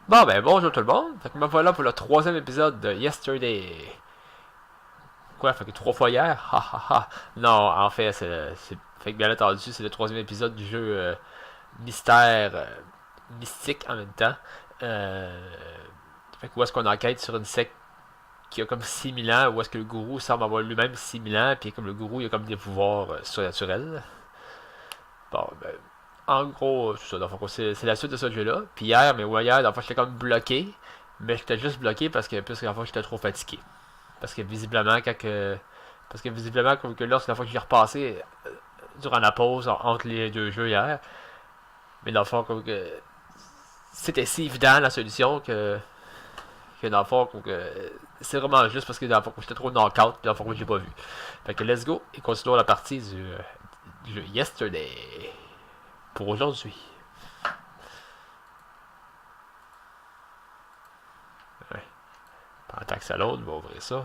Bon ben bonjour tout le monde, fait que me voilà pour le troisième épisode de Yesterday. Quoi, fait que 3 fois hier? Ha ha ha. Non, en fait, fait que bien entendu, c'est le troisième épisode du jeu mystère mystique en même temps. Euh, fait que où est-ce qu'on enquête sur une secte qui a comme 6000 ans, où est-ce que le gourou semble avoir lui-même 6000 ans, puis comme le gourou il a comme des pouvoirs surnaturels. Bon, ben, en gros, c'est ça. Donc, c'est la suite de ce jeu-là. Puis hier, mais ouais, hier, dans le fond, j'étais comme bloqué. Mais j'étais juste bloqué parce que, plus qu'en fait, j'étais trop fatigué. Parce que visiblement, parce que visiblement, comme que lorsque la fois que j'ai repassé durant la pause entre les deux jeux hier, mais dans le fond, comme que c'était si évident la solution que dans le fond, comme que c'est vraiment juste parce que dans le fond, j'étais trop knock-out, puis dans le fond, je l'ai pas vu. Fait que let's go et continuons la partie du jeu Yesterday pour aujourd'hui. Ouais. Pendant que ça load, on va ouvrir ça.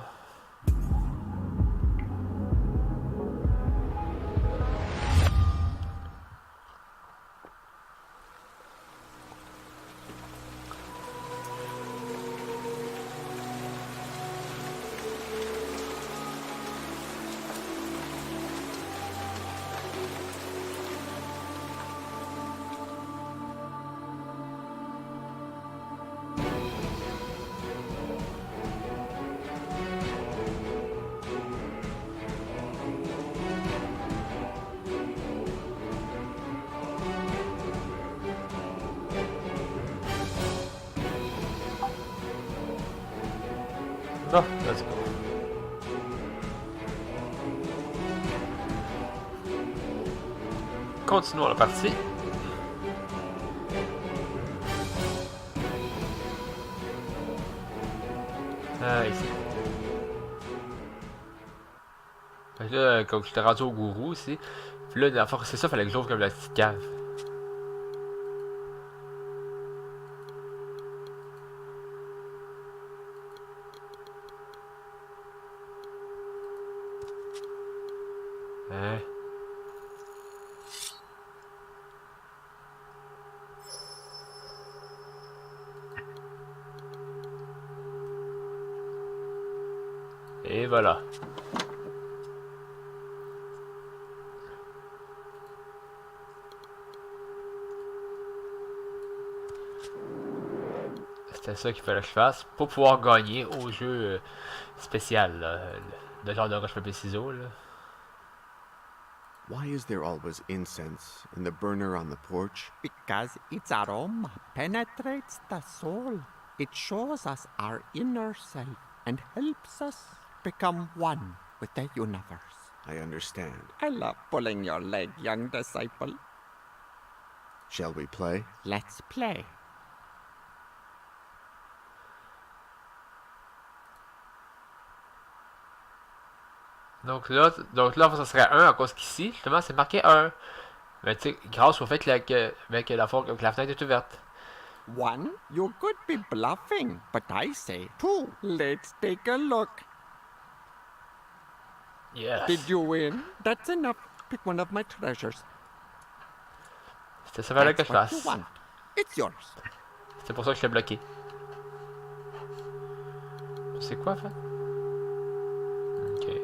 Bon, let's go. Continuons la partie. Ici. Fait que là, quand j'étais rendu au gourou aussi, puis là, c'est ça, fallait que j'ouvre comme la petite cave. Hein? Et voilà. C'était ça qu'il fallait que je fasse pour pouvoir gagner au jeu spécial, là, de genre de roche-papier-ciseaux. Là. Why is there always incense in the burner on the porch? Because its aroma penetrates the soul. It shows us our inner self and helps us become one with the universe. I understand. I love pulling your leg, young disciple. Shall we play? Let's play. Donc là, ça serait 1 à cause qu'ici, justement, c'est marqué 1. Mais tu sais, grâce au fait que la fenêtre est ouverte. One, you could be bluffing, but I say two. Let's take a look. Yes. Did you win? That's enough. Pick one of my treasures. C'était ça fallait que je That's what you fasse. want. It's yours. C'est pour ça que je t'ai bloqué. C'est quoi, en fait? Ok.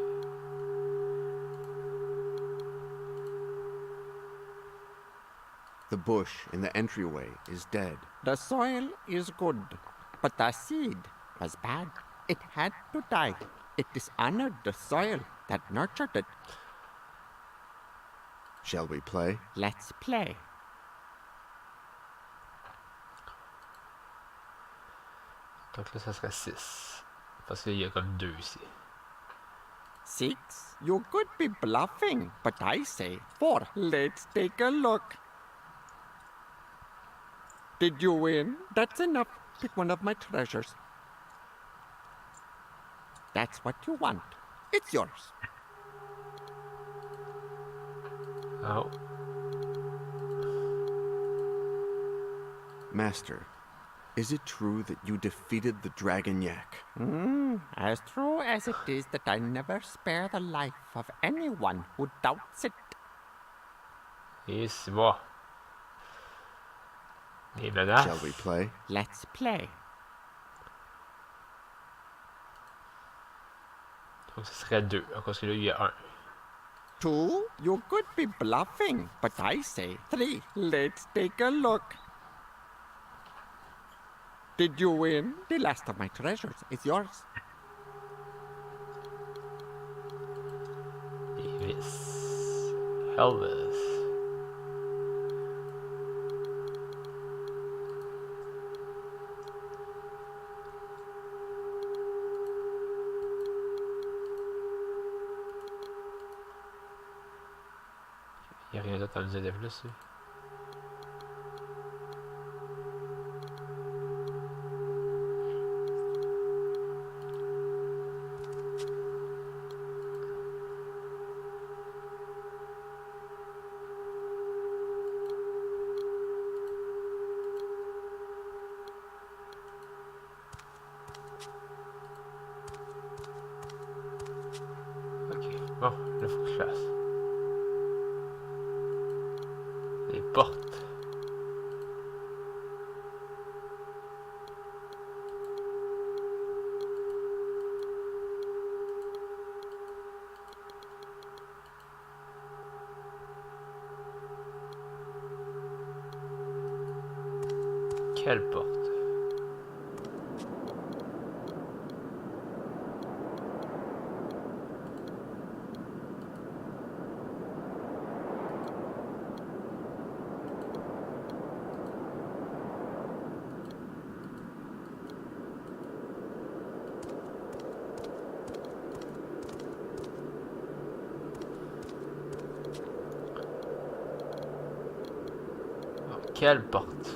The bush in the entryway is dead. The soil is good, but the seed was bad. It had to die. It dishonored the soil that nurtured it. Shall we play? Let's play. Donc là, ça serait 6. Parce qu'il y a comme 2 ici. 6. You could be bluffing, but I say 4. Let's take a look. Did you win? That's enough. Pick one of my treasures. That's what you want. It's yours. Oh. Master, is it true that you defeated the dragon yak? As true as it is that I never spare the life of anyone who doubts it. Et c'est bon. Des menaces. Shall we play? Let's play. Donc, ce serait 2. Parce que là, il y a 1. 2? You could be bluffing, but I say 3. Let's take a look. Did you win? The last of my treasures is yours. Davis. Elvis. Il n'y a rien d'autre à nous aider plus. Ok, bon, là faut que je fasse. Les portes. Quelle porte? Quelle porte?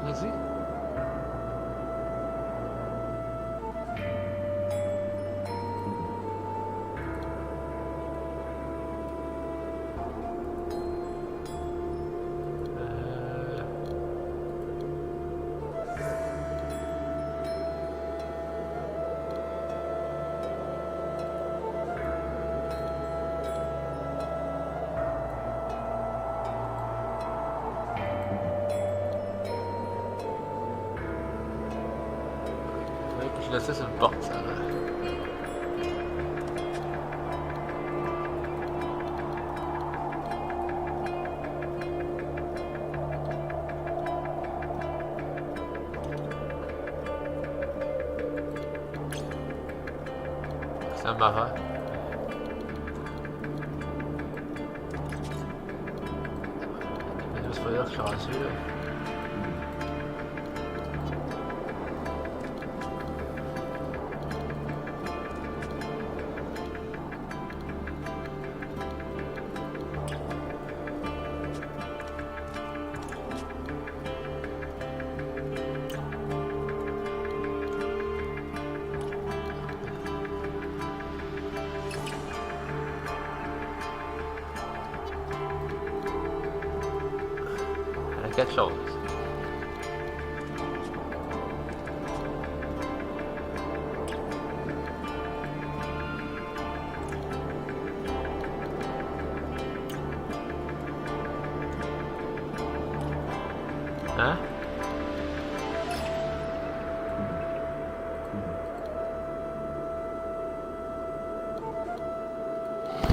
Vas-y. Je laissais sur une porte, ça. C'est un marin. Mais c'est pas dire que je suis rendu là. Quelque chose. Hein?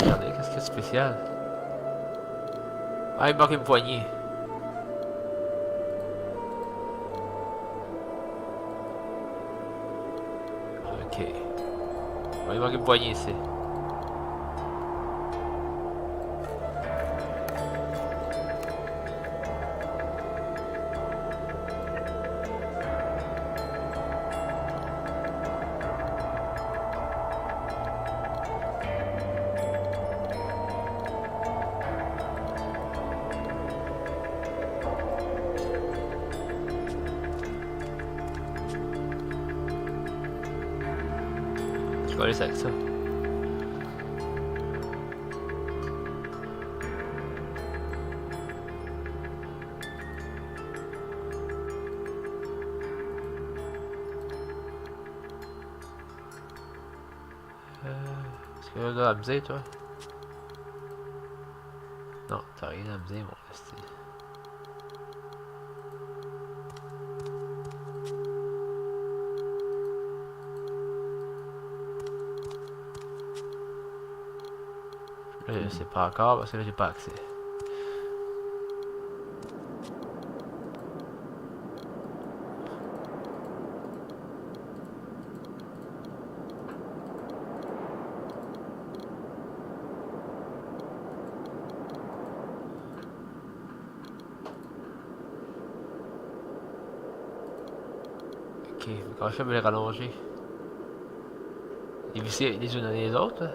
Regardez, qu'est-ce qu'il y a de spécial? Ah, il manque une poignée. Ok. Bon, il manque une poignée ici. qu'on laisse avec ça. Est-ce que t'as à me dire, toi? Non, t'as rien à me dire, mon esti. Là, je sais pas encore parce que là, j'ai pas accès. Ok, quand je vais les rallonger. Les visser les unes dans les autres, là.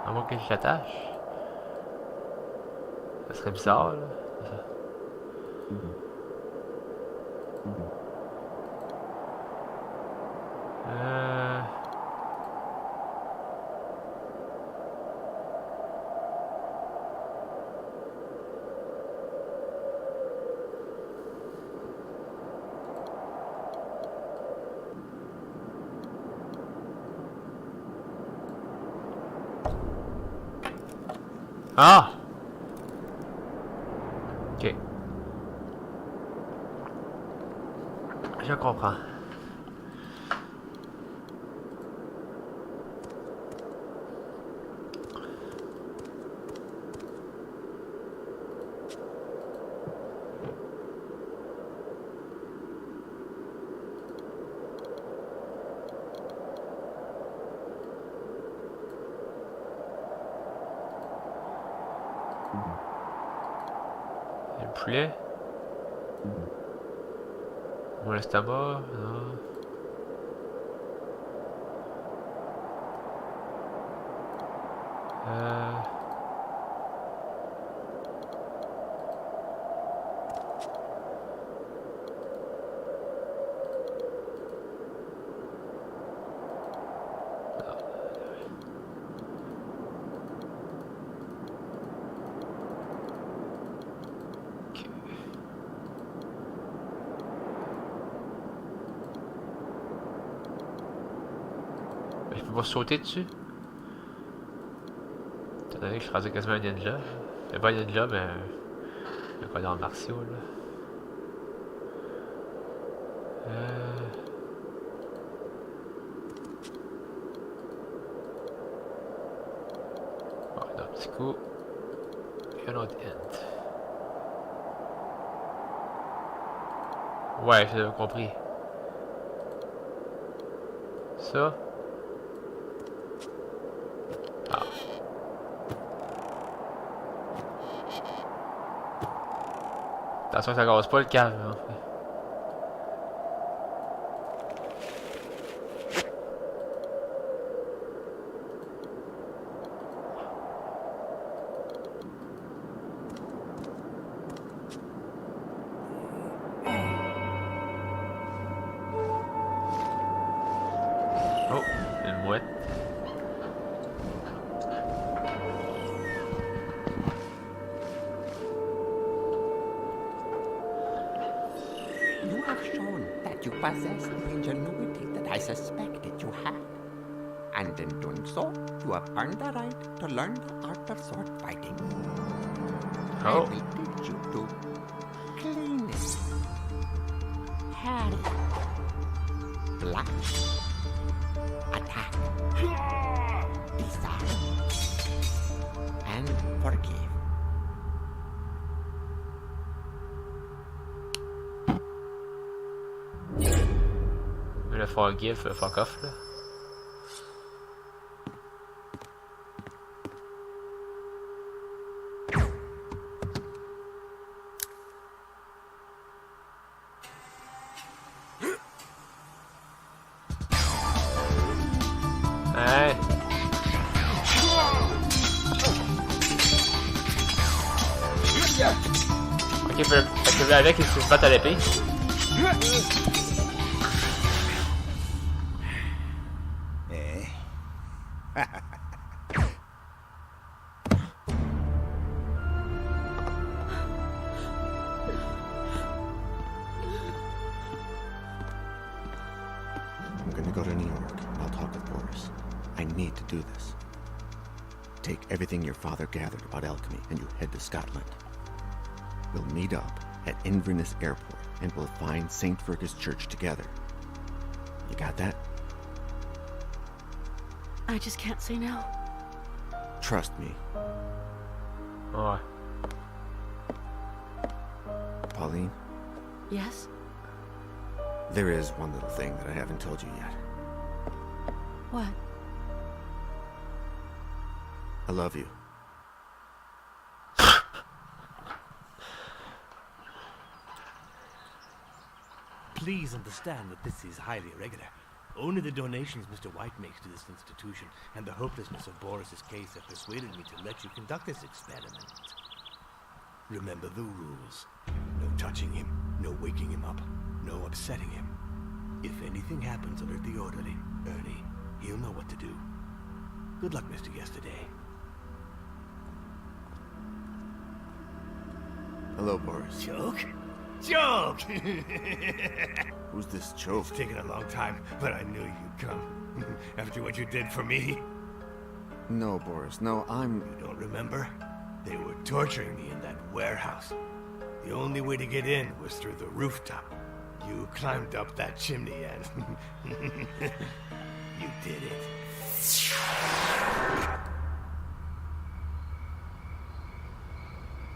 À moins que je l'attache. Ça serait bizarre, là. Ça. Ah! Ok. Je comprends. Et le poulet? Mon estomac? Non. Je peux pas sauter dessus? Étant donné que je suis rendu quasiment un ninja. Mais pas un ninja, mais un connard martiaux, là. Bon, un petit coup. Et un autre hint. Ouais, j'ai compris. Ça. Ah. Attention que ça casse pas le câble, en fait. Oh, une mouette. You have shown that you possess the ingenuity that I suspected you had. And in doing so, you have earned the right to learn the art of sword fighting. I Oh. will teach you to clean it, harry, blast, attack, disarm, and forgive. Le forgive, le fuck off, là. Hey. Ok, fait que avec, il se battent à l'épée. I'm gonna go to New York. I'll talk with Boris. I need to do this. Take everything your father gathered about alchemy and you head to Scotland. We'll meet up at Inverness Airport and we'll find St. Fergus Church together. You got that? I just can't say no. Trust me. Ouais. Pauline, Yes? there is one little thing that I haven't told you yet. What? I love you. Please understand that this is highly irregular. Only the donations Mr. White makes to this institution and the hopelessness of Boris's case have persuaded me to let you conduct this experiment. Remember the rules. No touching him, no waking him up, no upsetting him. If anything happens, alert the orderly, Ernie. He'll know what to do. Good luck, Mr. Yesterday. Hello, Boris. Joke? Joke! Who's this joke? It's taken a long time, but I knew you'd come. After what you did for me. No, Boris. No, You don't remember? They were torturing me in that warehouse. The only way to get in was through the rooftop. You climbed up that chimney and... you did it.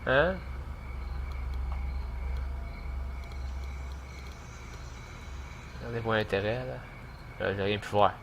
Hein? Regardez pour l'intérêt, là. Là, j'ai rien pu voir.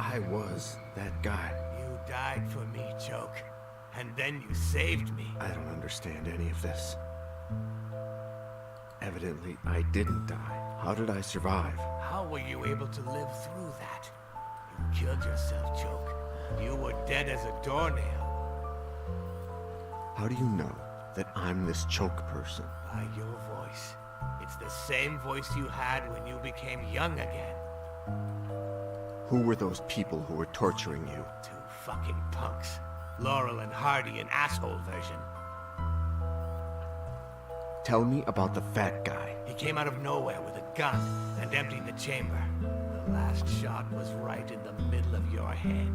I was that guy. You died for me, Joke. And then you saved me. I don't understand any of this. Evidently, I didn't die. How did I survive? How were you able to live through that? You killed yourself, Joke. You were dead as a doornail. How do you know that I'm this choke person? By your voice. It's the same voice you had when you became young again. Who were those people who were torturing you? Two fucking punks. Laurel and Hardy, an asshole version. Tell me about the fat guy. He came out of nowhere with a gun and emptied the chamber. The last shot was right in the middle of your head.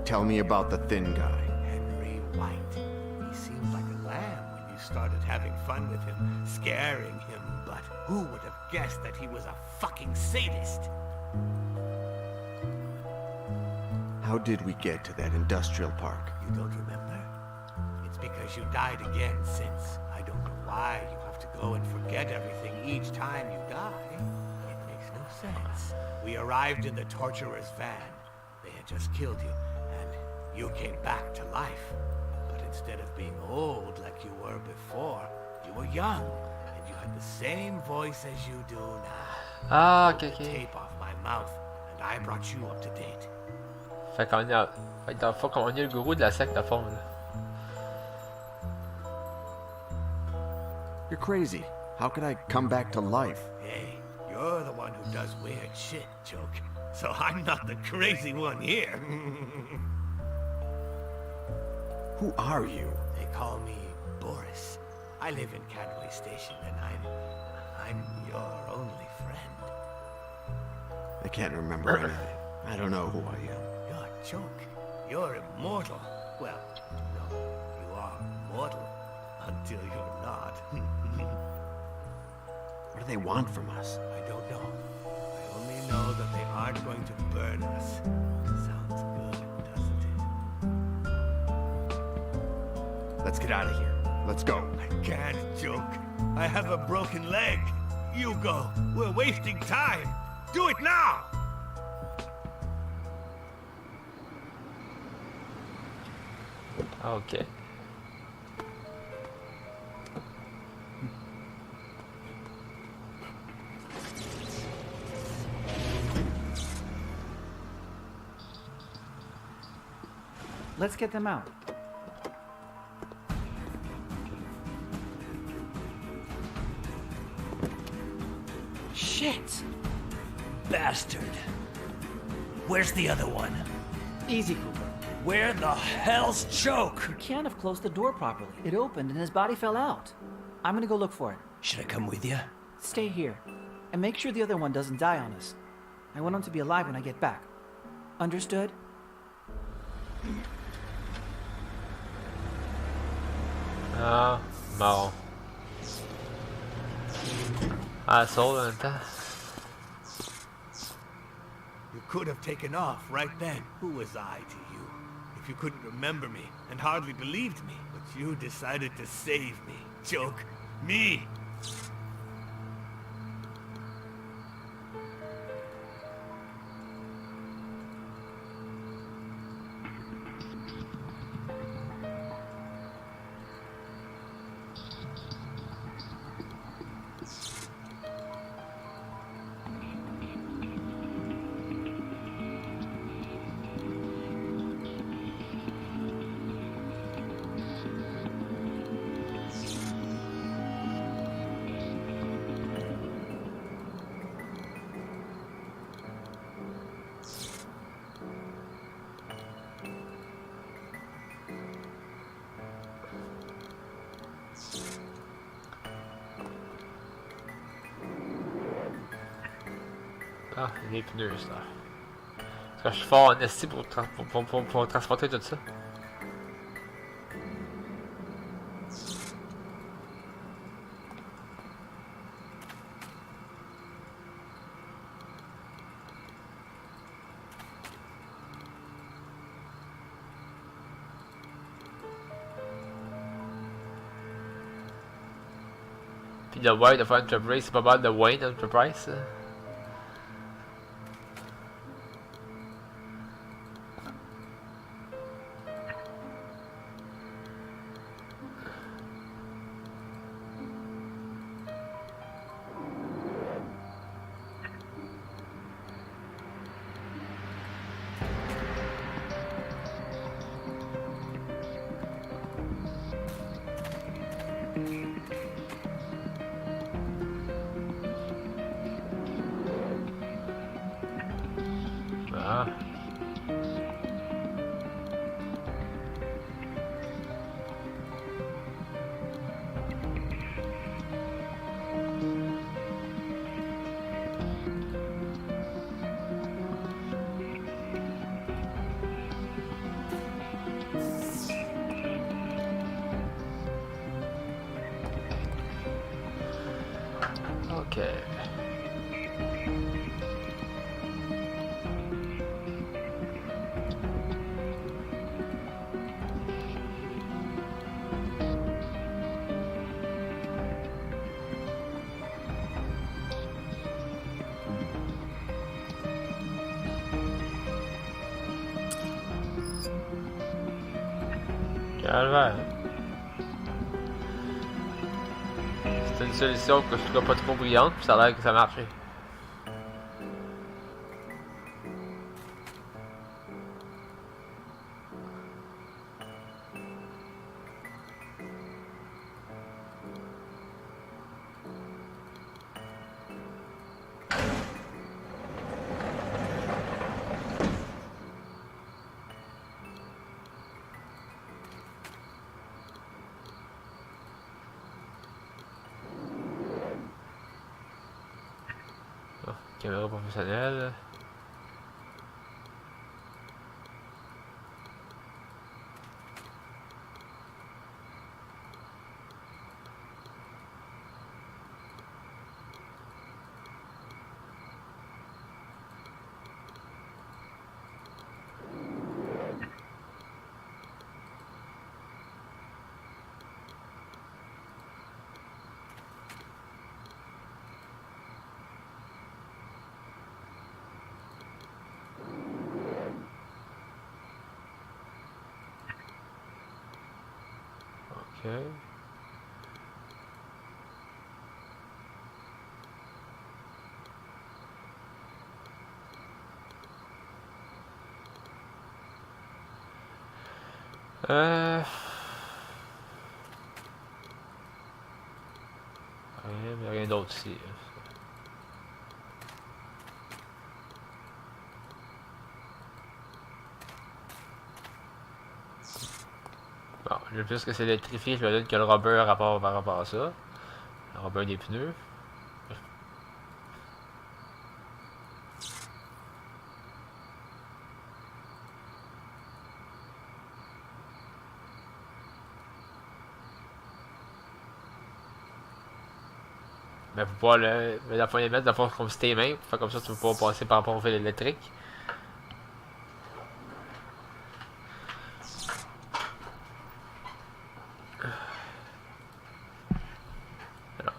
Tell me about the thin guy. Henry White. He seemed like a lamb when you started having fun with him, scaring him, but who would have guessed that he was a fucking sadist? How did we get to that industrial park? You don't remember? It's because you died again since. I don't know why you have to go and forget everything each time you die. It makes no sense. We arrived in the torturer's van. They had just killed you, and you came back to life. But instead of being old like you were before, you were young, and you had the same voice as you do now. Ah, ok, The ok. tape off my mouth, and I brought you up to date. Fait qu'on a. Fait que dans le fond, on est le gourou de la secte, à fond, là. You're crazy. How could I come back to life? Hey, you're the one who does weird shit, Joke. So I'm not the crazy one here. Who are you? They call me Boris. I live in Cadway Station, and I'm your only friend. I can't remember anything. I don't know who I am. You're a joke. You're immortal. Well, no, you are mortal. Until you're not. What do they want from us? I don't know. I only know that they aren't going to burn us. Sounds good, doesn't it? Let's get out of here. Let's go. I can't, Joke. I have a broken leg. You go. We're wasting time. Do it now! Ok. Let's get them out. Shit! Bastard. Where's the other one? Easy, Cooper. Where the hell's Choke? You can't have closed the door properly. It opened and his body fell out. I'm gonna go look for it. Should I come with you? Stay here. And make sure the other one doesn't die on us. I want him to be alive when I get back. Understood? Ah, bon. Ah, ça, en même temps. You could have taken off right then. Who was I to you? If you couldn't remember me and hardly believed me, but you decided to save me. Joke. Me! Ah, les pneus, ça. Parce que je suis fort en esti pour transporter tout ça. Puis le White of Enterprise, c'est pas mal de Wayne Enterprise, ça. Ah. Okay. Calvaire. C'est une solution que je trouve pas trop brillante, puis ça a l'air que ça marchait. Caméra professionnelle. Ok. Rien, mais rien d'autre ici. Bon, le plus que c'est électrifié, je me donne que le rubber par rapport à ça. Le rubber des pneus. Mais faut pas le. Mais la fois les mettre, la fois comme si tes mains. Fait comme ça, tu peux pas passer par rapport au fil électrique. Alors.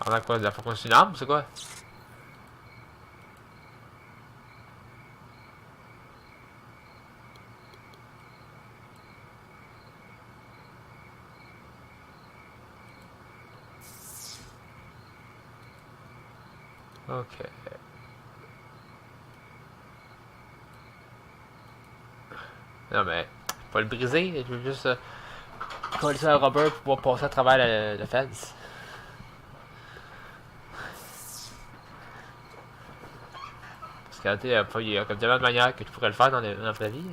On a quoi? De la fonction d'une arme? C'est quoi? Ok. Non mais, faut pas le briser, je veux juste coller ça à un rubber pour pouvoir passer à travers le fence. Parce que il y a comme tellement de manières que tu pourrais le faire dans la vraie vie.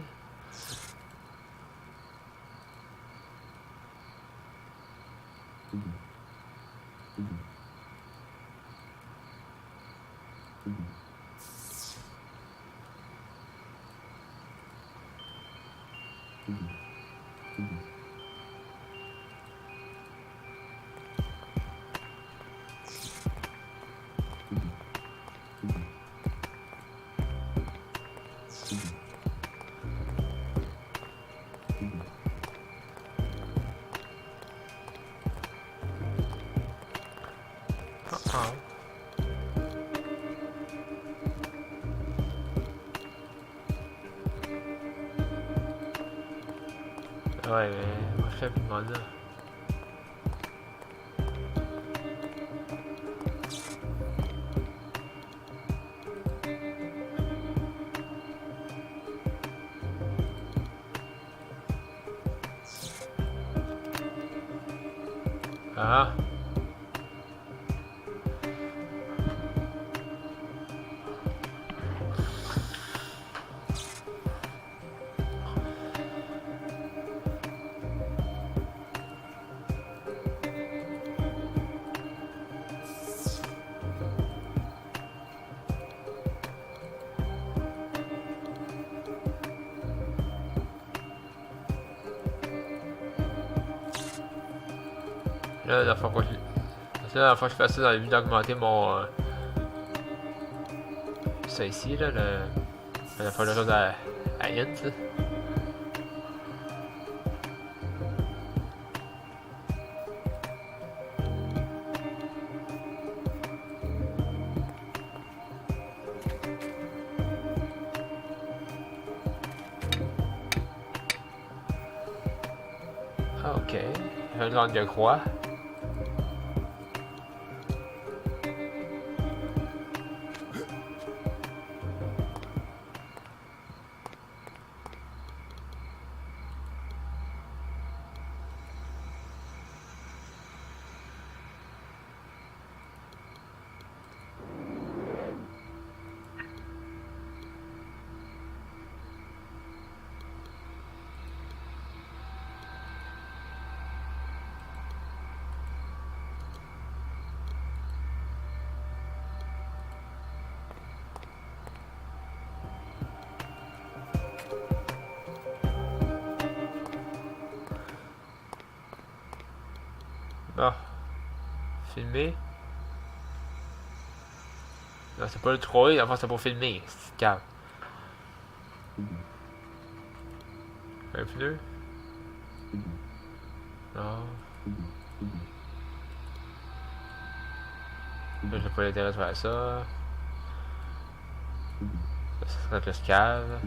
Ah. Ouais, mais moi je fais plus de mandat. Ah. Là, la fois que la fois que je fais ça dans le but d'augmenter mon. Ça ici, là, la fois que je à int. Là. Ah, ok. Un langue de croix. Bon. Filmer. Non, c'est pas le 3, enfin c'est pour filmer, c'est calme. Un pneu? Non. Là, j'ai pas l'intérêt de faire ça. Ça serait le scave.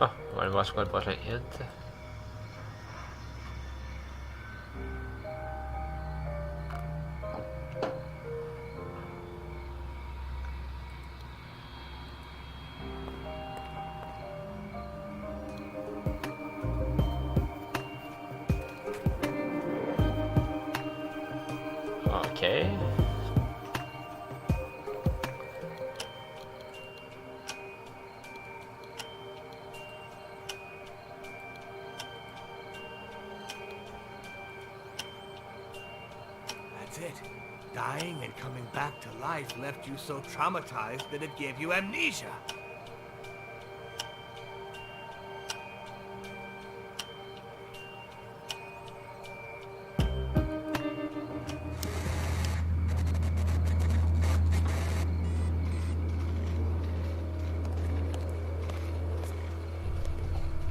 Ah, on va aller voir ce quoi le prochain hint. Ok. That's it. Dying and coming back to life left you so traumatized that it gave you amnesia.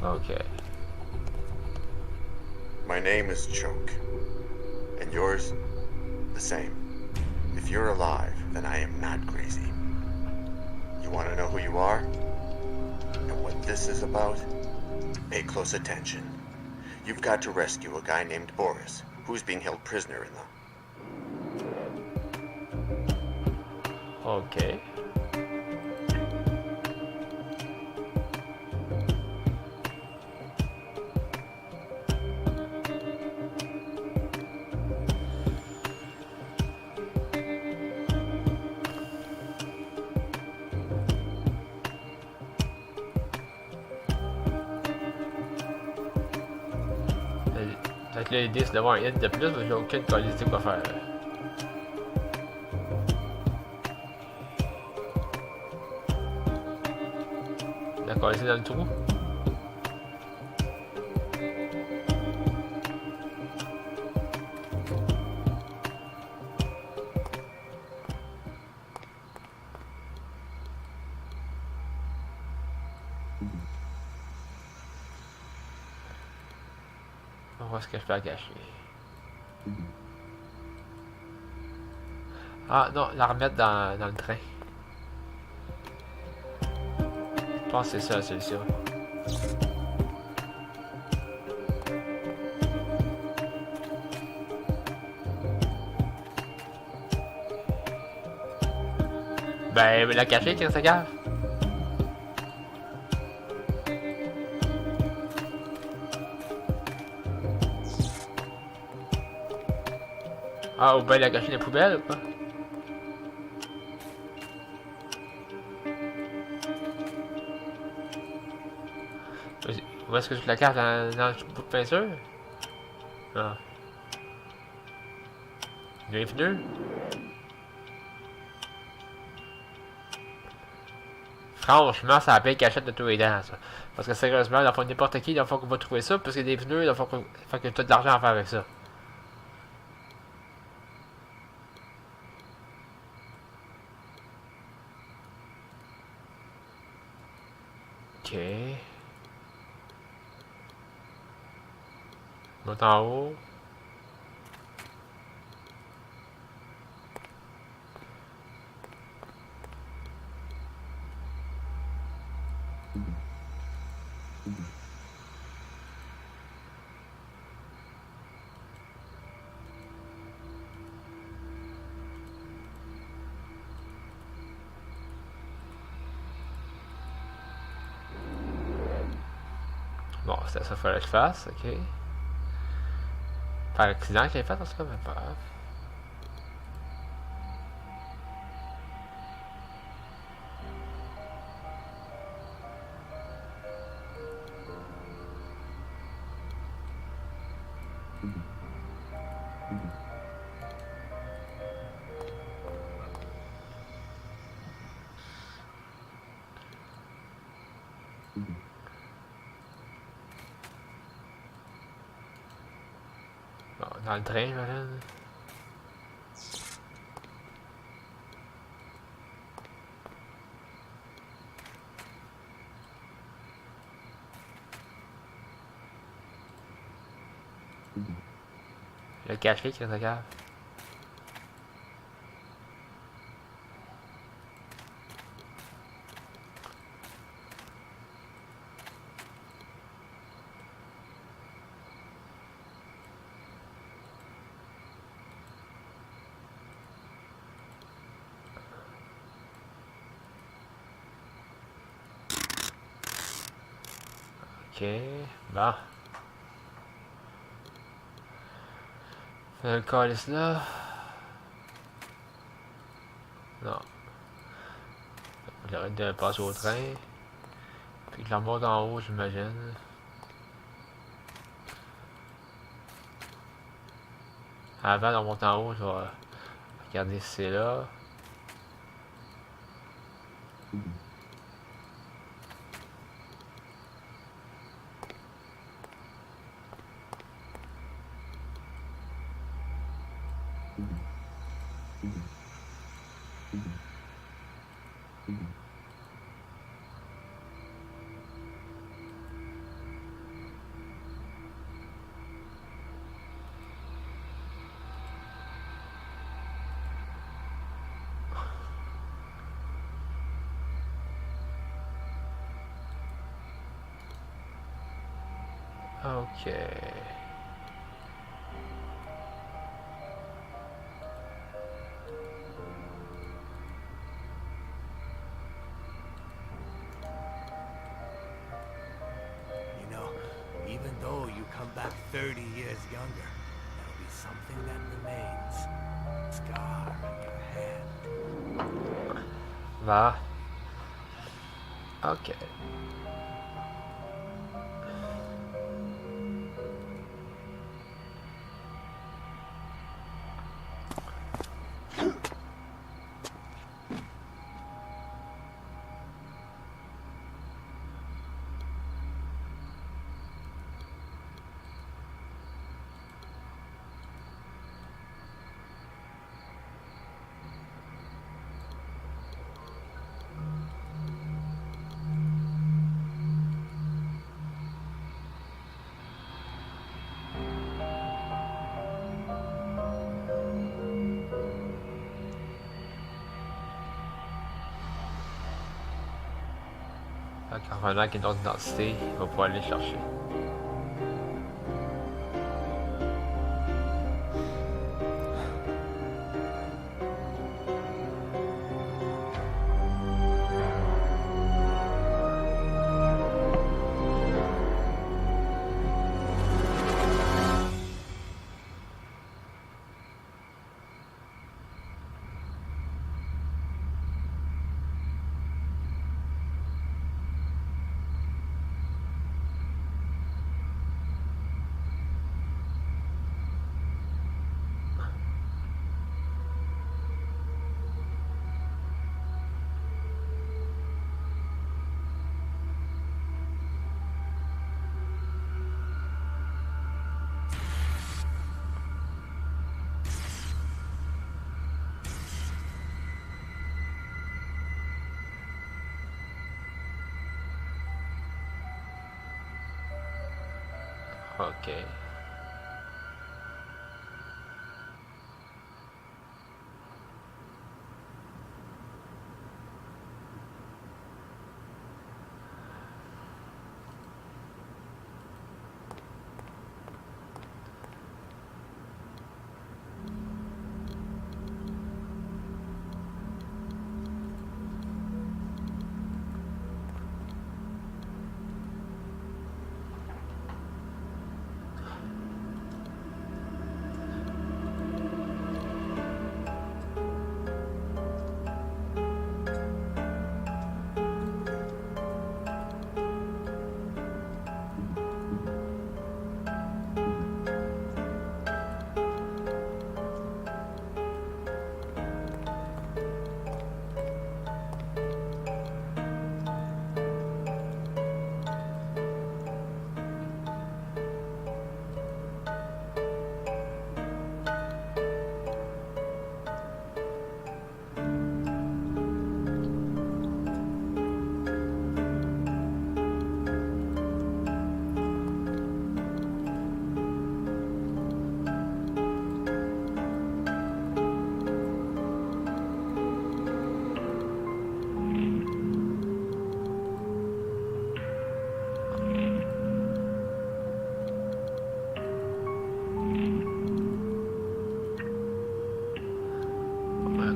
Okay. My name is Choke. And yours? The same. If you're alive, then I am not crazy. You want to know who you are? And what this is about? Pay close attention. You've got to rescue a guy named Boris, who's being held prisoner in the... Okay. Fait que là, l'idée c'est d'avoir un hit de plus, parce que j'ai aucune qualité quoi faire. D'accord, c'est dans le trou. On va voir ce que je peux cacher. Ah non, la remettre dans le train. Je pense que c'est ça la solution. Ben, la cacher quand ça gaffe. Ah, ou ben la cacher dans les poubelles ou quoi? Où est-ce que je la cache dans le bout de peinture? Ah. Les pneus? Franchement, ça a payé cachette de tous les dents, ça. Parce que sérieusement, il faut n'importe qui, il faut qu'on va trouver ça, parce que des pneus, il faut que tu aies de l'argent à faire avec ça. Ok. Monte en haut. Bon, c'était ça qu'il fallait que je fasse, ok. Par accident qu'il ait fait, en tout cas, mais pas grave. Dans le train, j'imagine. Le cache-clé qui est dans la cave. Ok, bon. Le calice là. Non. J'arrête de passer au train. Puis que la remonte en haut, j'imagine. Avant de remonter en haut, je vais regarder si c'est là. Ok. You know, even though you come back 30 years younger, there'll be something that remains. Scar on your hand. Va. Ok. En revenant avec une autre identité, il va pouvoir aller chercher. Ok.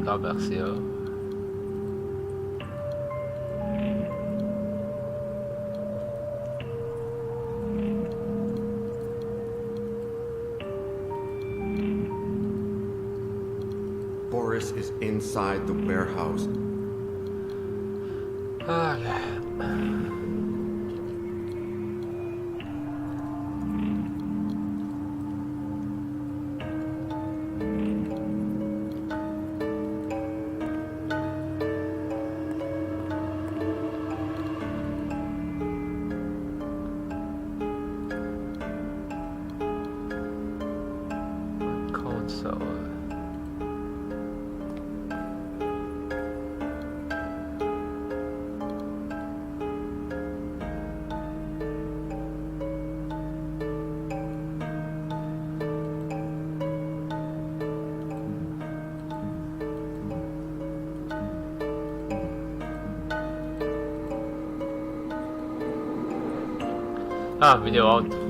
Ah, merci. Boris is inside the warehouse. Ah, console. Ah, vidéo out.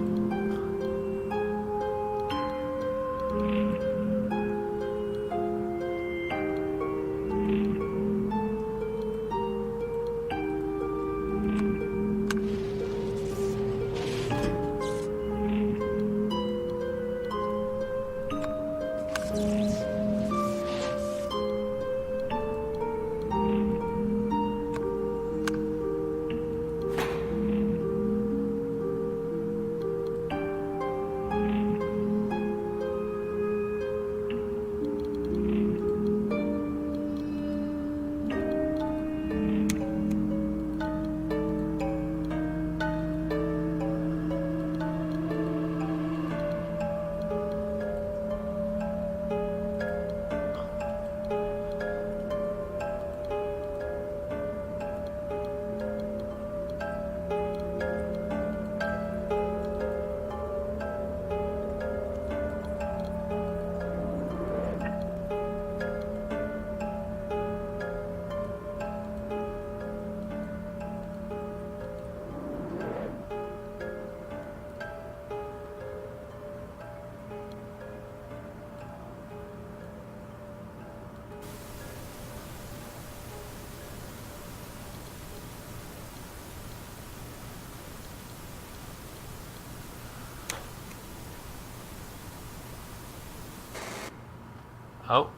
Oh.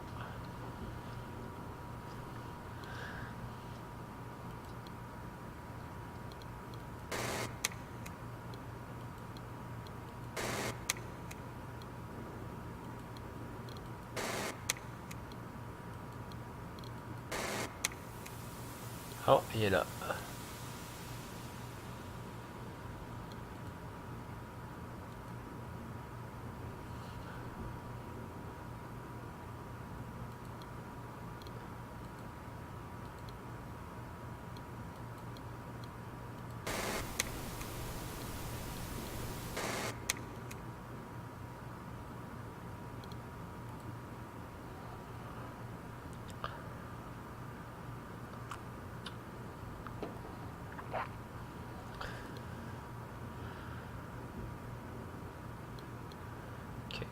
Oh, il est là. Ok.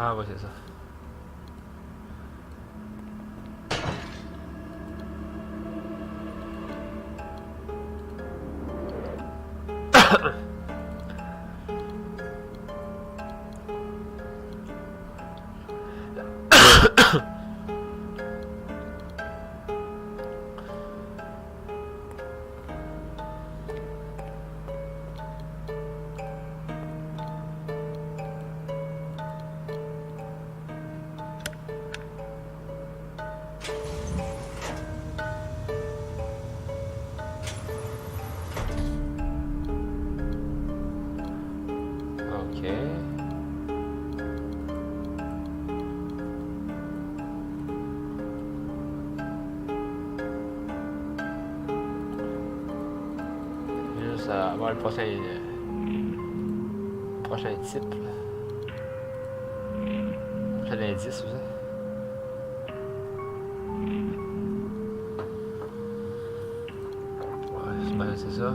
Ah ouais, c'est ça. commence à avoir le prochain type. Prochain indice, vous savez. Ouais, c'est ça.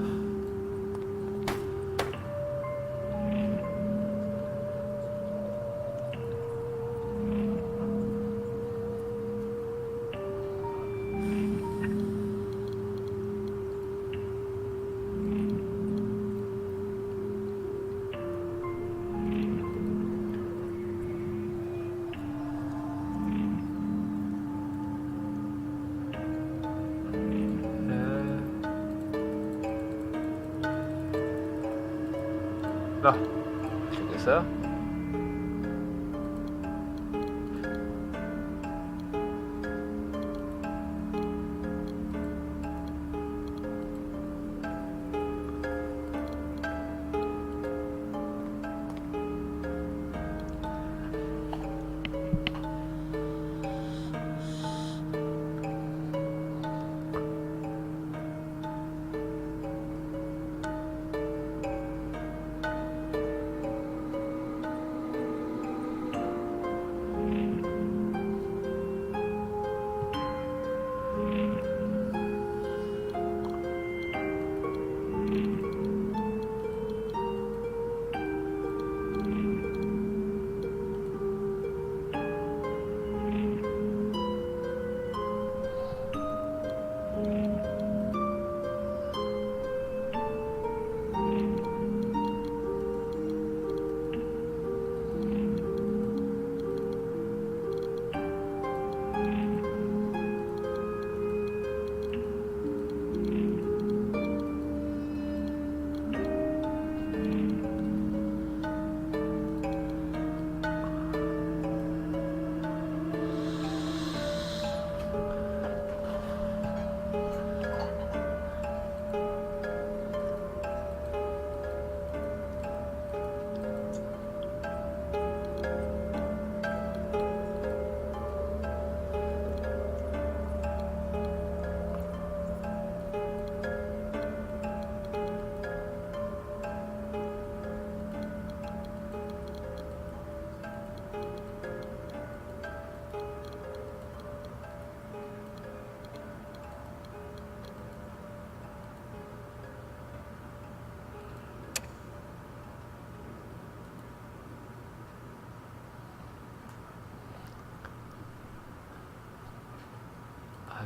Bon, je fais ça.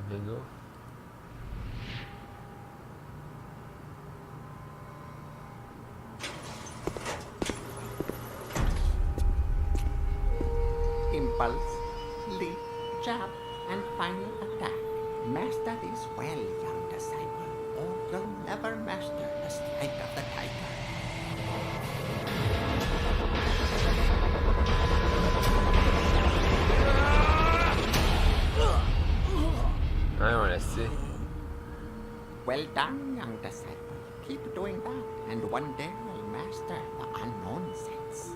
Bingo. Impulse, leap, jab, and final attack. Master this well, young disciple, or you'll never master the strike of the tiger. Ouais, on l'a sait. Well done, young disciple. Keep doing that, and one day you'll master the unknown sense.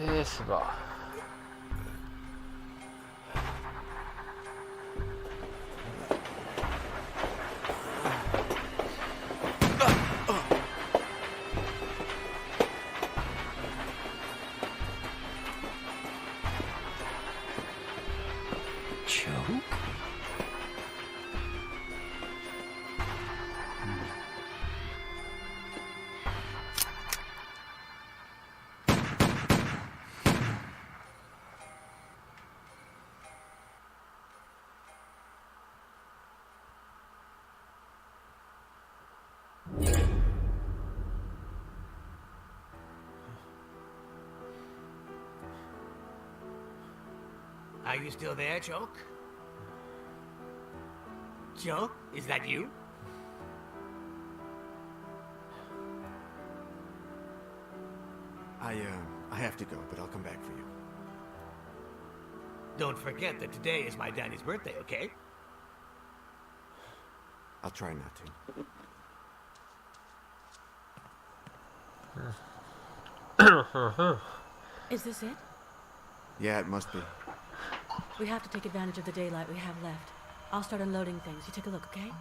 Et c'est bon. Are you still there, Choke? Choke, is that you? I have to go, but I'll come back for you. Don't forget that today is my Danny's birthday, okay? I'll try not Uh-huh. Is this it? to. Yeah, it must be. We have to take advantage of the daylight we have left. I'll start unloading things. You take a look, okay?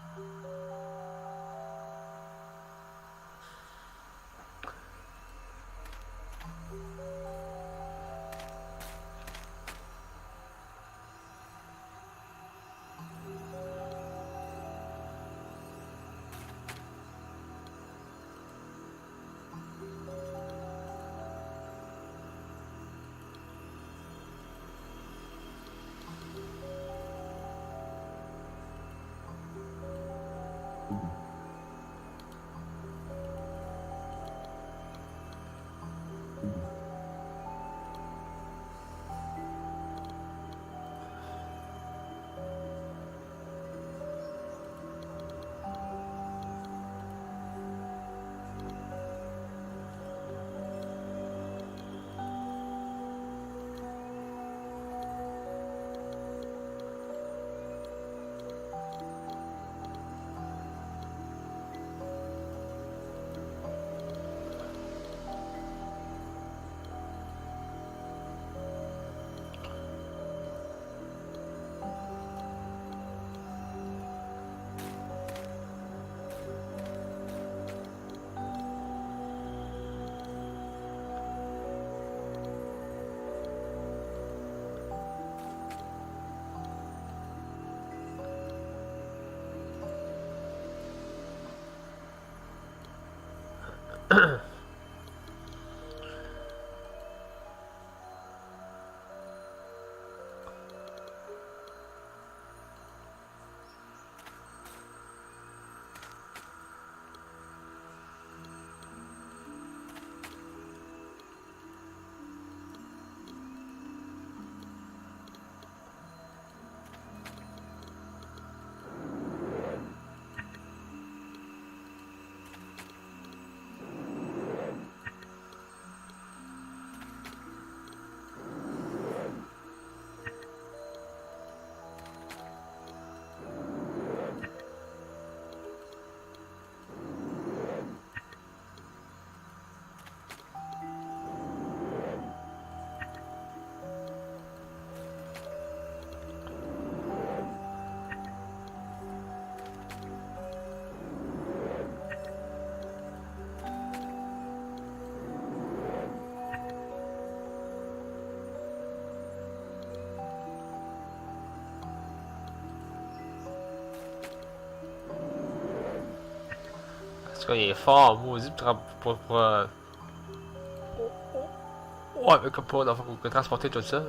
Parce qu'il est fort, maudit, ouais, mais comme pour transporter tout ça.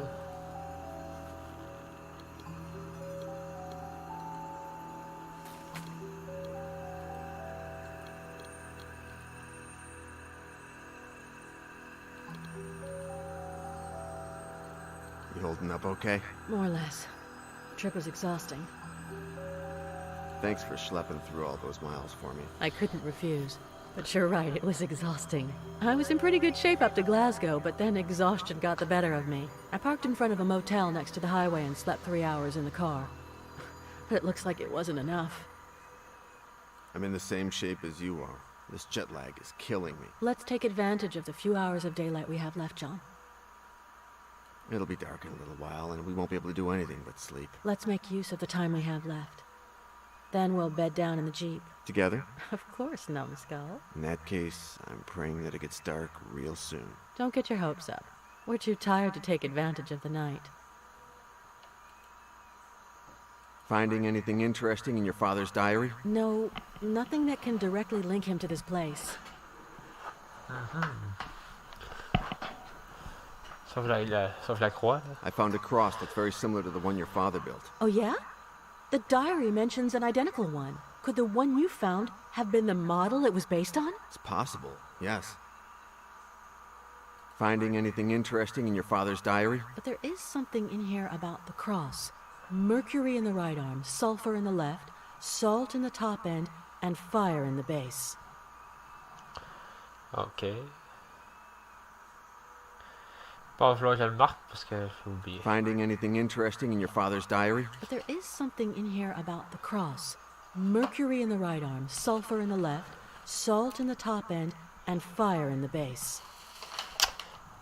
You holding up okay? More or less. Trip was exhausting. Thanks for schlepping through all those miles for me. I couldn't refuse. But you're right, it was exhausting. I was in pretty good shape up to Glasgow, but then exhaustion got the better of me. I parked in front of a motel next to the highway and slept 3 hours in the car. But it looks like it wasn't enough. I'm in the same shape as you are. This jet lag is killing me. Let's take advantage of the few hours of daylight we have left, John. It'll be dark in a little while, and we won't be able to do anything but sleep. Let's make use of the time we have left. Then we'll bed down in the Jeep. Together? Of course, numbskull. In that case, I'm praying that it gets dark real soon. Don't get your hopes up. We're too tired to take advantage of the night. Finding anything interesting in your father's diary? No, nothing that can directly link him to this place. Sauf la croix. Là. I found a cross that's very similar to the one your father built. Oh yeah? The diary mentions an identical one. Could the one you found have been the model it was based on? It's possible, yes. Finding anything interesting in your father's diary? But there is something in here about the cross. Mercury in the right arm, sulfur in the left, salt in the top end, and fire in the base. Ok. Bon, il va falloir que je le marque parce que j'ai oublié. Finding anything interesting in your father's diary? But there is something in here about the cross. Mercury in the right arm, sulfur in the left, salt in the top end, and fire in the base.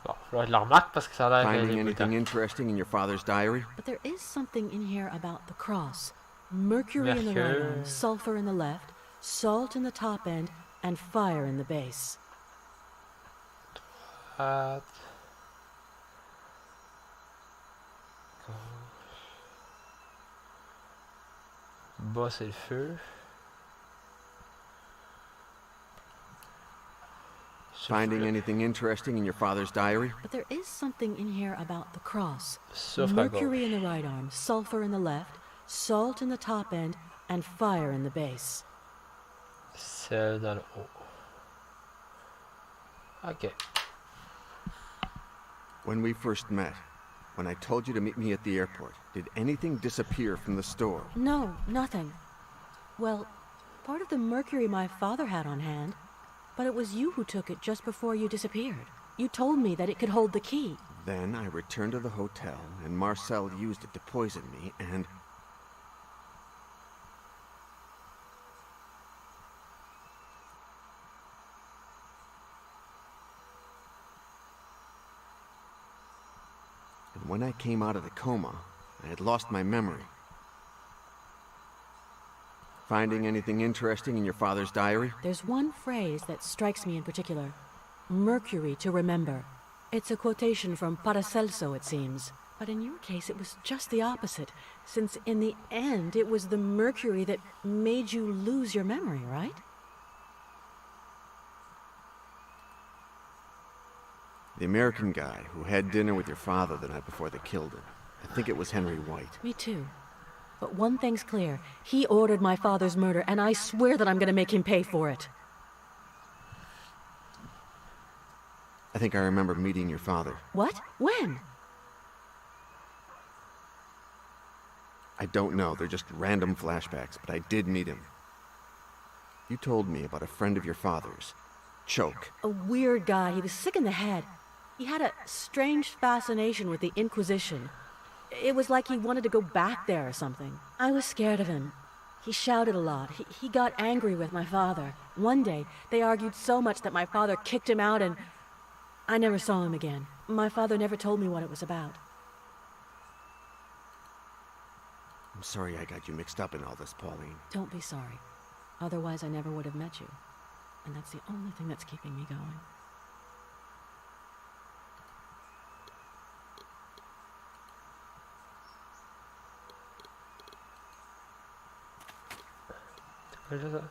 Bon, il va falloir que je la remarque parce que ça a l'air Finding dégoûtant. anything interesting in your father's diary? But there is something in here about the cross. Mercury in the right Mercure. arm, sulfur in the left, salt in the top end, and fire in the base. Bas, c'est le feu. Finding anything interesting in your father's diary? But there is something in here about the cross. Souffle à Mercury in gauche. the right arm, sulfur in the left, salt in the top end, and fire in the base. Celle dans le haut. Ok. When we first met, when I told you to meet me at the airport, did anything disappear from the store? No, nothing. Well, part of the mercury my father had on hand, but it was you who took it just before you disappeared. You told me that it could hold the key. Then I returned to the hotel, and Marcel used it to poison me, and... And when I came out of the coma, I had lost my memory. Finding anything interesting in your father's diary? There's one phrase that strikes me in particular. Mercury to remember. It's a quotation from Paracelso, it seems. But in your case, it was just the opposite, since in the end, it was the mercury that made you lose your memory, right? The American guy who had dinner with your father the night before they killed him. I think it was Henry White. Me too. But one thing's clear. He ordered my father's murder, and I swear that I'm gonna make him pay for it. I think I remember meeting your father. What? When? I don't know, they're just random flashbacks, but I did meet him. You told me about a friend of your father's, Choke. A weird guy. He was sick in the head. He had a strange fascination with the Inquisition. It was like he wanted to go back there or something. I was scared of him. He shouted a lot. He got angry with my father. One day, they argued so much that my father kicked him out, and I never saw him again. My father never told me what it was about. I'm sorry I got you mixed up in all this, Pauline. Don't be sorry. Otherwise, I never would have met you. And that's the only thing that's keeping me going. What is it?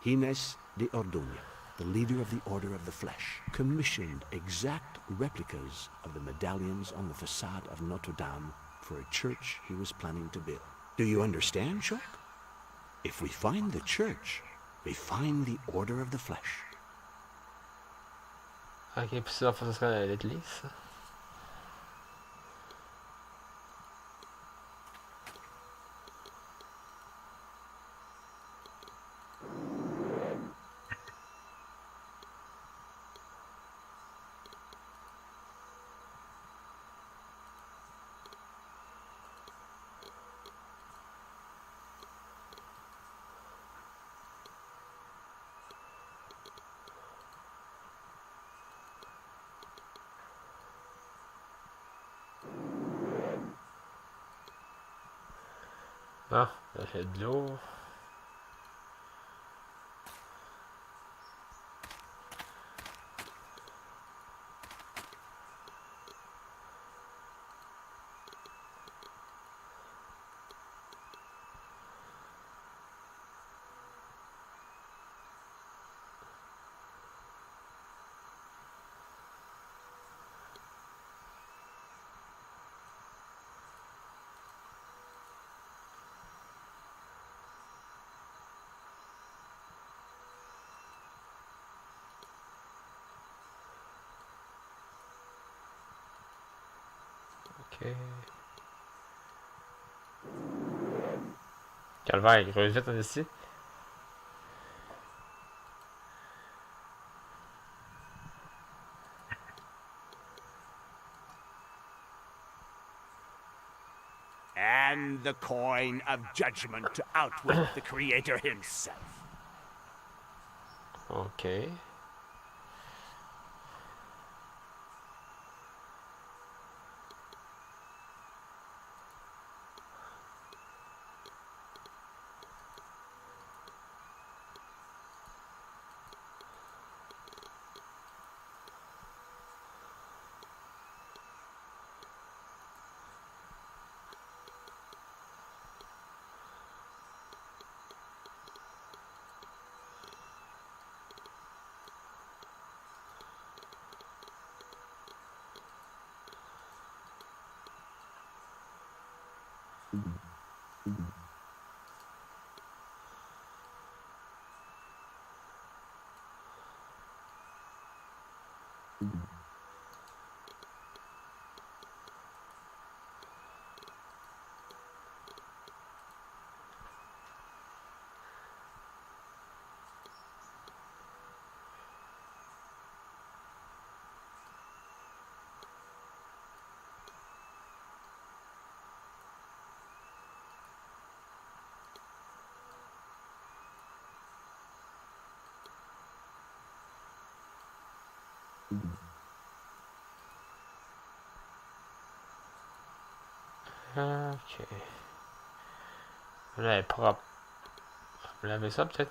Gines de Orduña, the leader of the Order of the Flesh, commissioned exact replicas of the medallions on the facade of Notre Dame for a church he was planning to build. Do you understand, Shock? If we find the church, we find the Order of the Flesh. Ok, puis ça, ça serait l'église. Ah, ça fait de l'eau. Ok. Calvaire, il revient vite en ici. And the coin of judgment to outwit the Creator himself. Ok. Ok. Là, elle est propre. On va laver ça peut-être.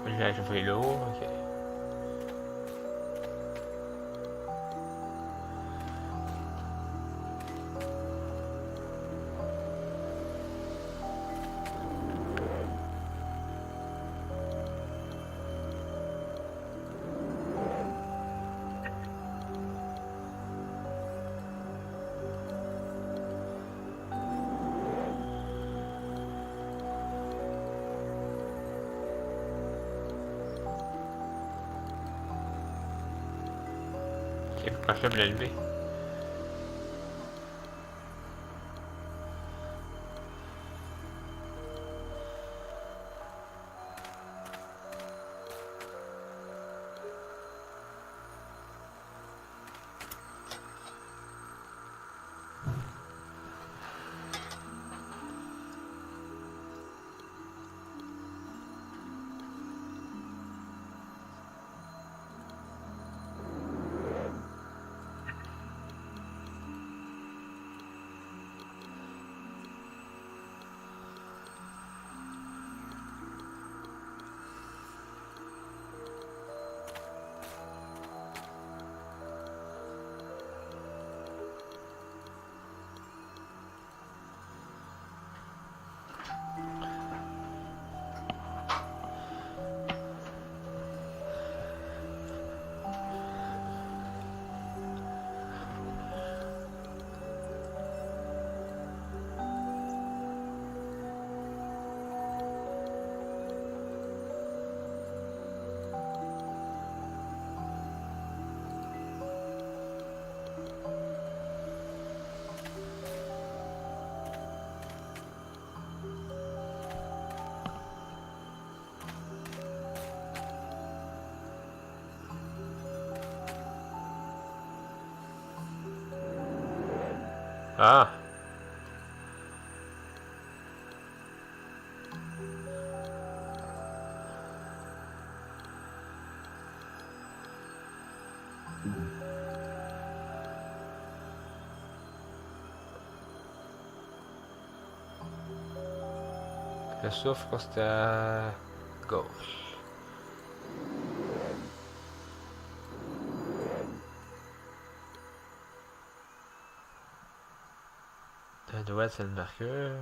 Faut que j'aille chauffer l'eau. Ok. Ok, faut pas que je me l'élever. Ah. Le soufre, c'était à gauche. À droite, c'est le mercure.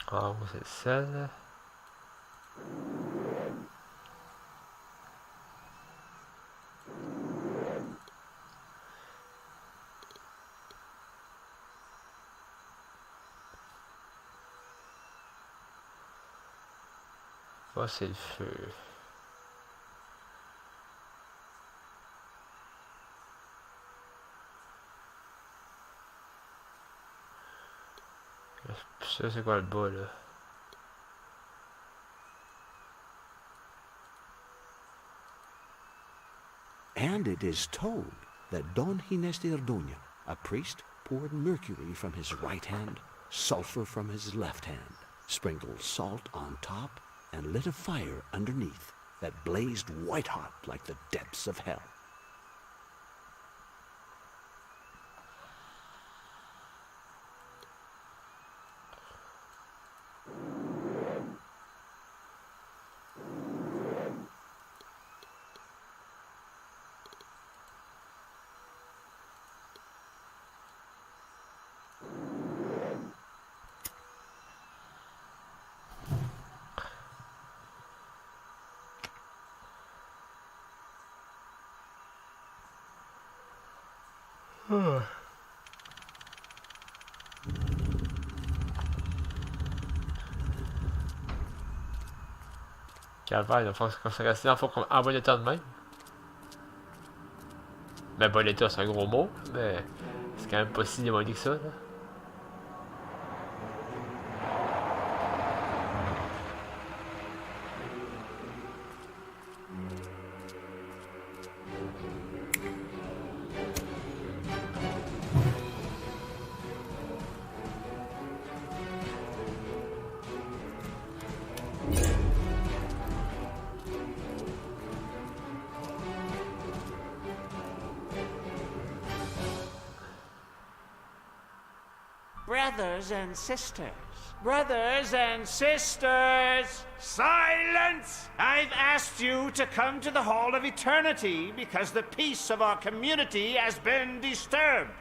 En haut, c'est celle. Ça, c'est le feu. Ça, c'est quoi le bas, là? And it is told that Don Gines de Ordoña, a priest, poured mercury from his right hand, sulfur from his left hand, sprinkled salt on top, and lit a fire underneath that blazed white-hot like the depths of hell. Calvaire, il va falloir qu'on se reste en fond en bon état de même. Mais bon état, c'est un gros mot, mais c'est quand même pas si démoniaque que ça, là. Brothers and sisters. Brothers and sisters! Silence! I've asked you to come to the Hall of Eternity because the peace of our community has been disturbed.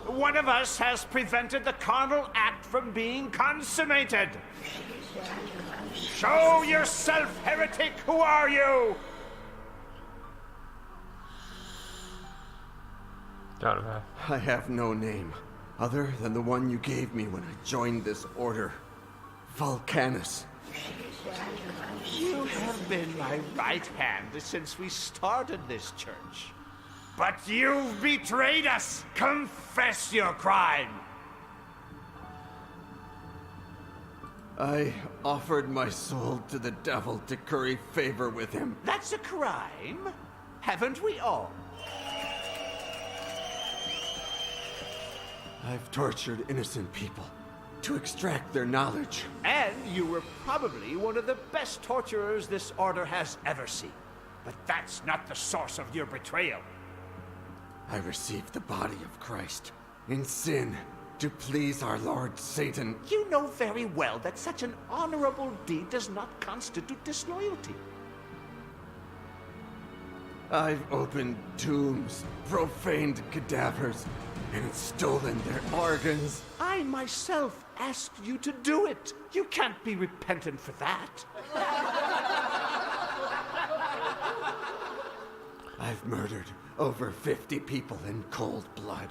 One of us has prevented the carnal act from being consummated. Show yourself, heretic! Who are you? I have no name, other than the one you gave me when I joined this order. Volcanus. You have been my right hand since we started this church. But you've betrayed us! Confess your crime! I offered my soul to the devil to curry favor with him. That's a crime, haven't we all? I've tortured innocent people to extract their knowledge. And you were probably one of the best torturers this order has ever seen. But that's not the source of your betrayal. I received the body of Christ in sin to please our Lord Satan. You know very well that such an honorable deed does not constitute disloyalty. I've opened tombs, profaned cadavers, and stolen their organs. I myself asked you to do it. You can't be repentant for that. I've murdered over 50 people in cold blood.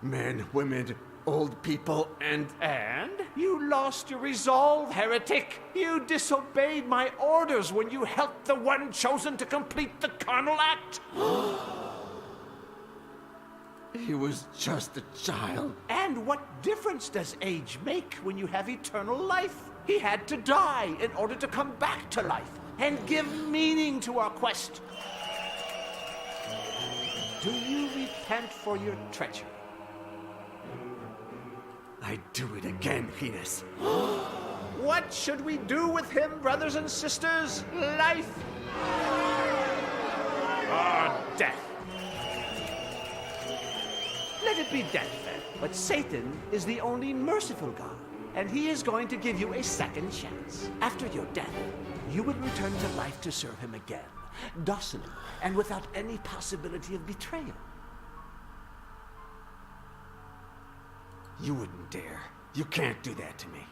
Men, women, old people, and... And you lost your resolve, heretic. You disobeyed my orders when you helped the one chosen to complete the carnal act. He was just a child. And what difference does age make when you have eternal life? He had to die in order to come back to life and give meaning to our quest. Do you repent for your treachery? I'd do it again, Venus. What should we do with him, brothers and sisters? Life or death? Let it be death, then. But Satan is the only merciful God, and he is going to give you a second chance. After your death, you will return to life to serve him again, docilely and without any possibility of betrayal. You wouldn't dare. You can't do that to me.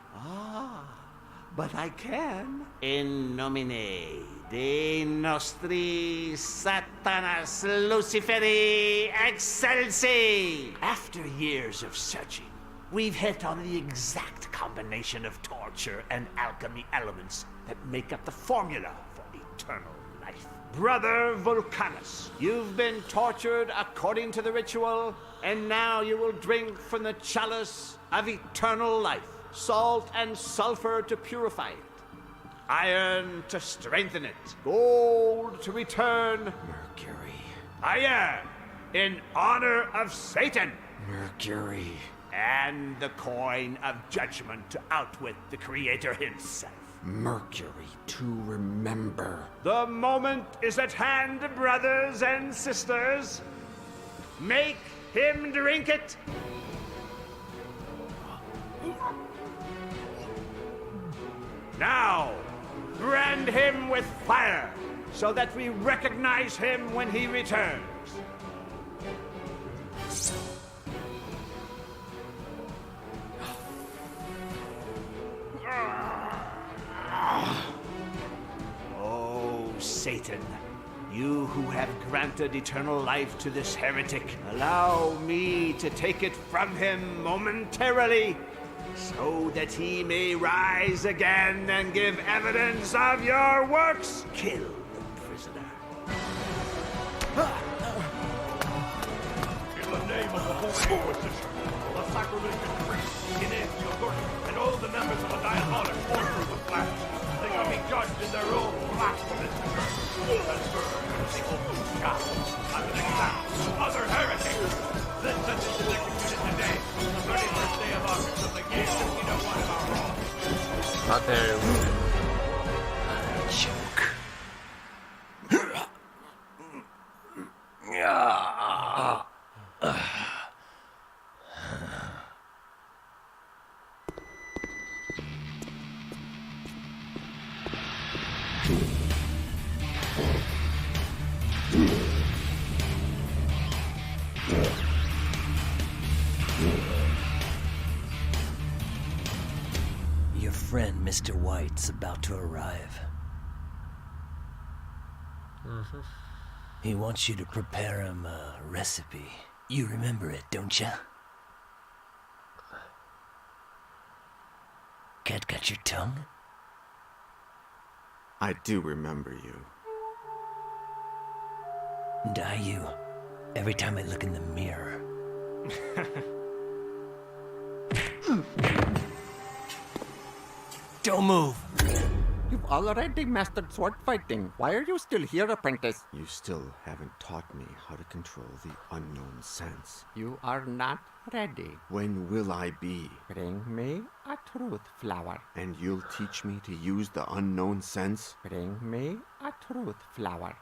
But I can. In nomine Dei nostri Satanas Luciferi excelsi. After years of searching, we've hit on the exact combination of torture and alchemy elements that make up the formula for eternal life. Brother Vulcanus, you've been tortured according to the ritual, and now you will drink from the chalice of eternal life. Salt and sulfur to purify it. Iron to strengthen it. Gold to return. Mercury. Iron in honor of Satan. Mercury. And the coin of judgment to outwit the Creator himself. Mercury to remember. The moment is at hand, brothers and sisters. Make him drink it. Now, brand him with fire, so that we recognize him when he returns. Oh, Satan, you who have granted eternal life to this heretic, allow me to take it from him momentarily, so that he may rise again and give evidence of your works. Kill the prisoner. In the name of the Holy Inquisition, the sacrilegious priest, in his authority, and all the members of the diabolic order of the Flash, they are be judged in their own blasphemous church, and burned in the open sky, as an example to other heretics. This sentence is executed today, the 31st day of August of the year 1501 of our law. Not there. Joke. Your friend, Mr. White's about to arrive. He wants you to prepare him a recipe. You remember it, don't ya? Cat got your tongue? I do remember you. And I you. Every time I look in the mirror. Don't move! You've already mastered sword fighting. Why are you still here, apprentice? You still haven't taught me how to control the unknown sense. You are not ready. When will I be? Bring me a truth flower. And you'll teach me to use the unknown sense? Bring me a truth flower.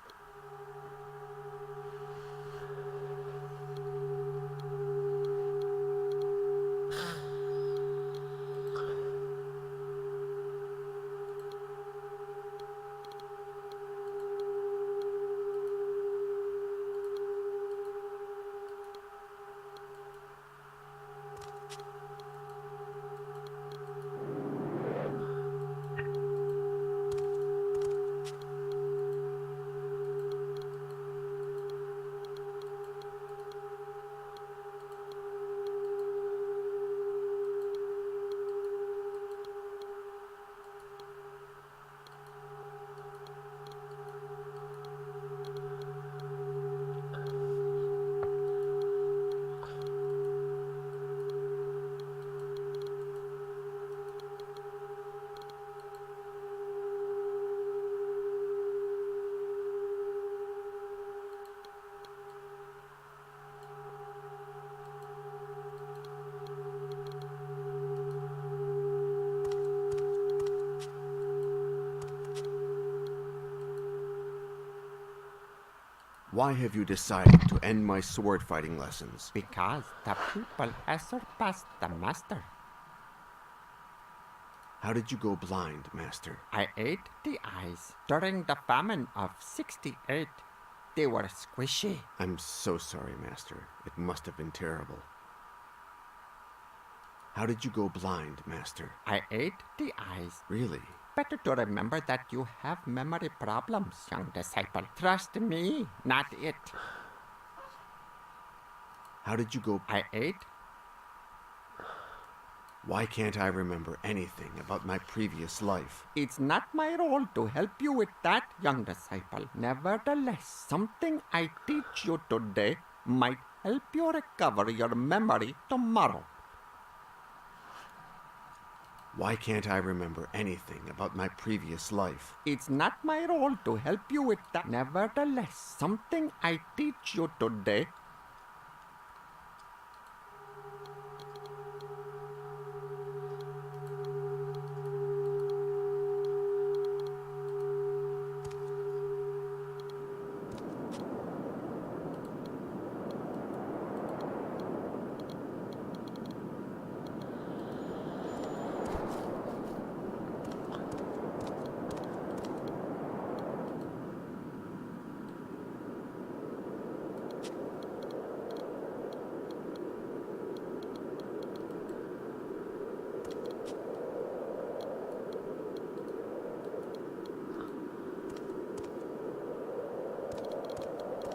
Why have you decided to end my sword fighting lessons? Because the pupil has surpassed the master. How did you go blind, Master? I ate the eyes during the famine of 68. They were squishy. I'm so sorry, Master. It must have been terrible. How did you go blind, Master? I ate the eyes. Really? Better to remember that you have memory problems, young disciple. Trust me, not it. How did you go... I ate. Why can't I remember anything about my previous life? It's not my role to help you with that, young disciple. Nevertheless, something I teach you today might help you recover your memory tomorrow. Why can't I remember anything about my previous life? It's not my role to help you with that. Nevertheless, something I teach you today.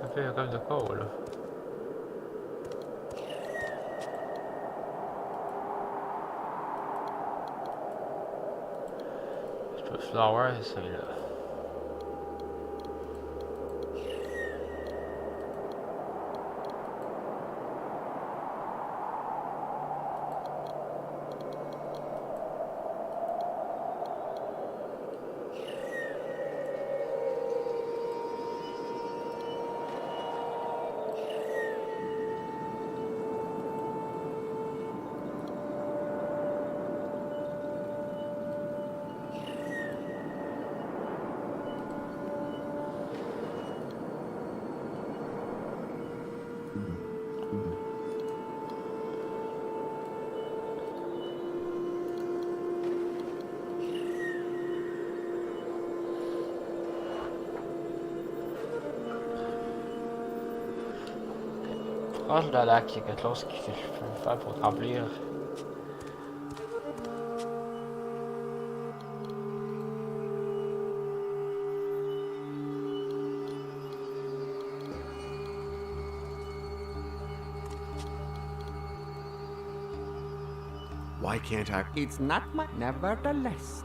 Ça fait comme de quoi, là? Je peux flower, c'est là. Proche de la lac, il y a quelque chose que je peux faire pour remplir. Why can't I... It's not my... Nevertheless.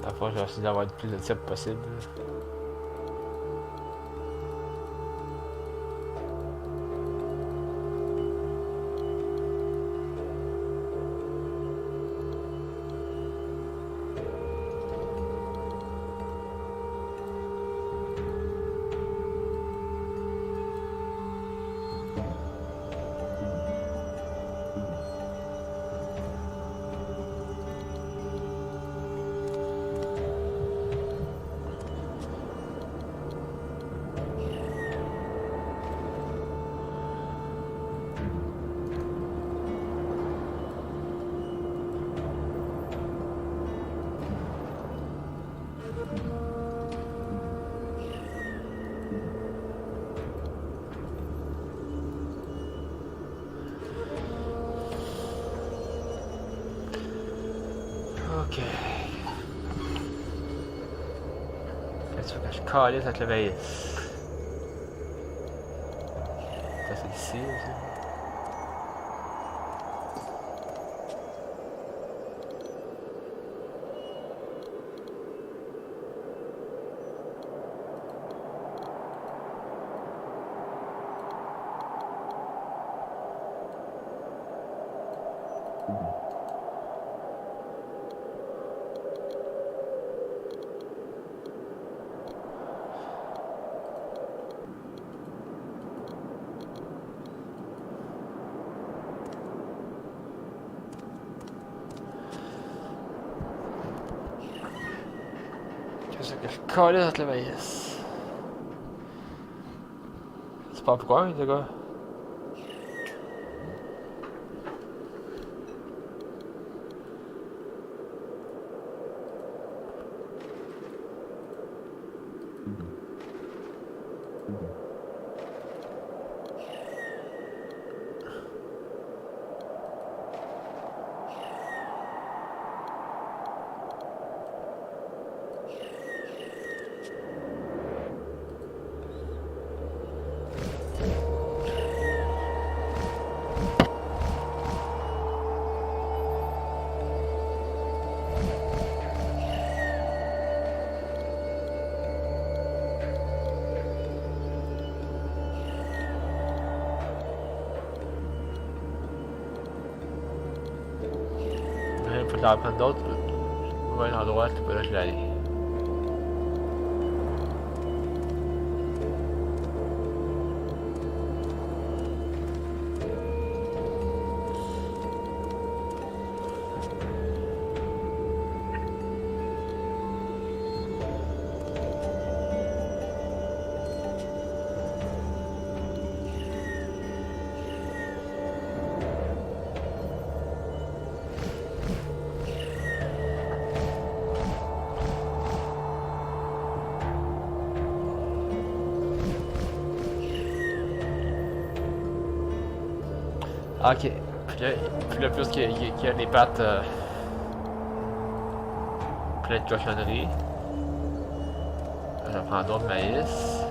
La fois, je vais essayer d'avoir le plus de types possible. Ok. C'est sûr que je calisse avec le veille. Ça c'est ici aussi. C'est que je collais avec le maïs. C'est pas pourquoi, les gars. Il faut en prendre d'autres. Ouais, à droite, là je vais aller. Ok. Puis là plus qu'il y a des pattes plein de cochonneries. Je prends d'autres maïs.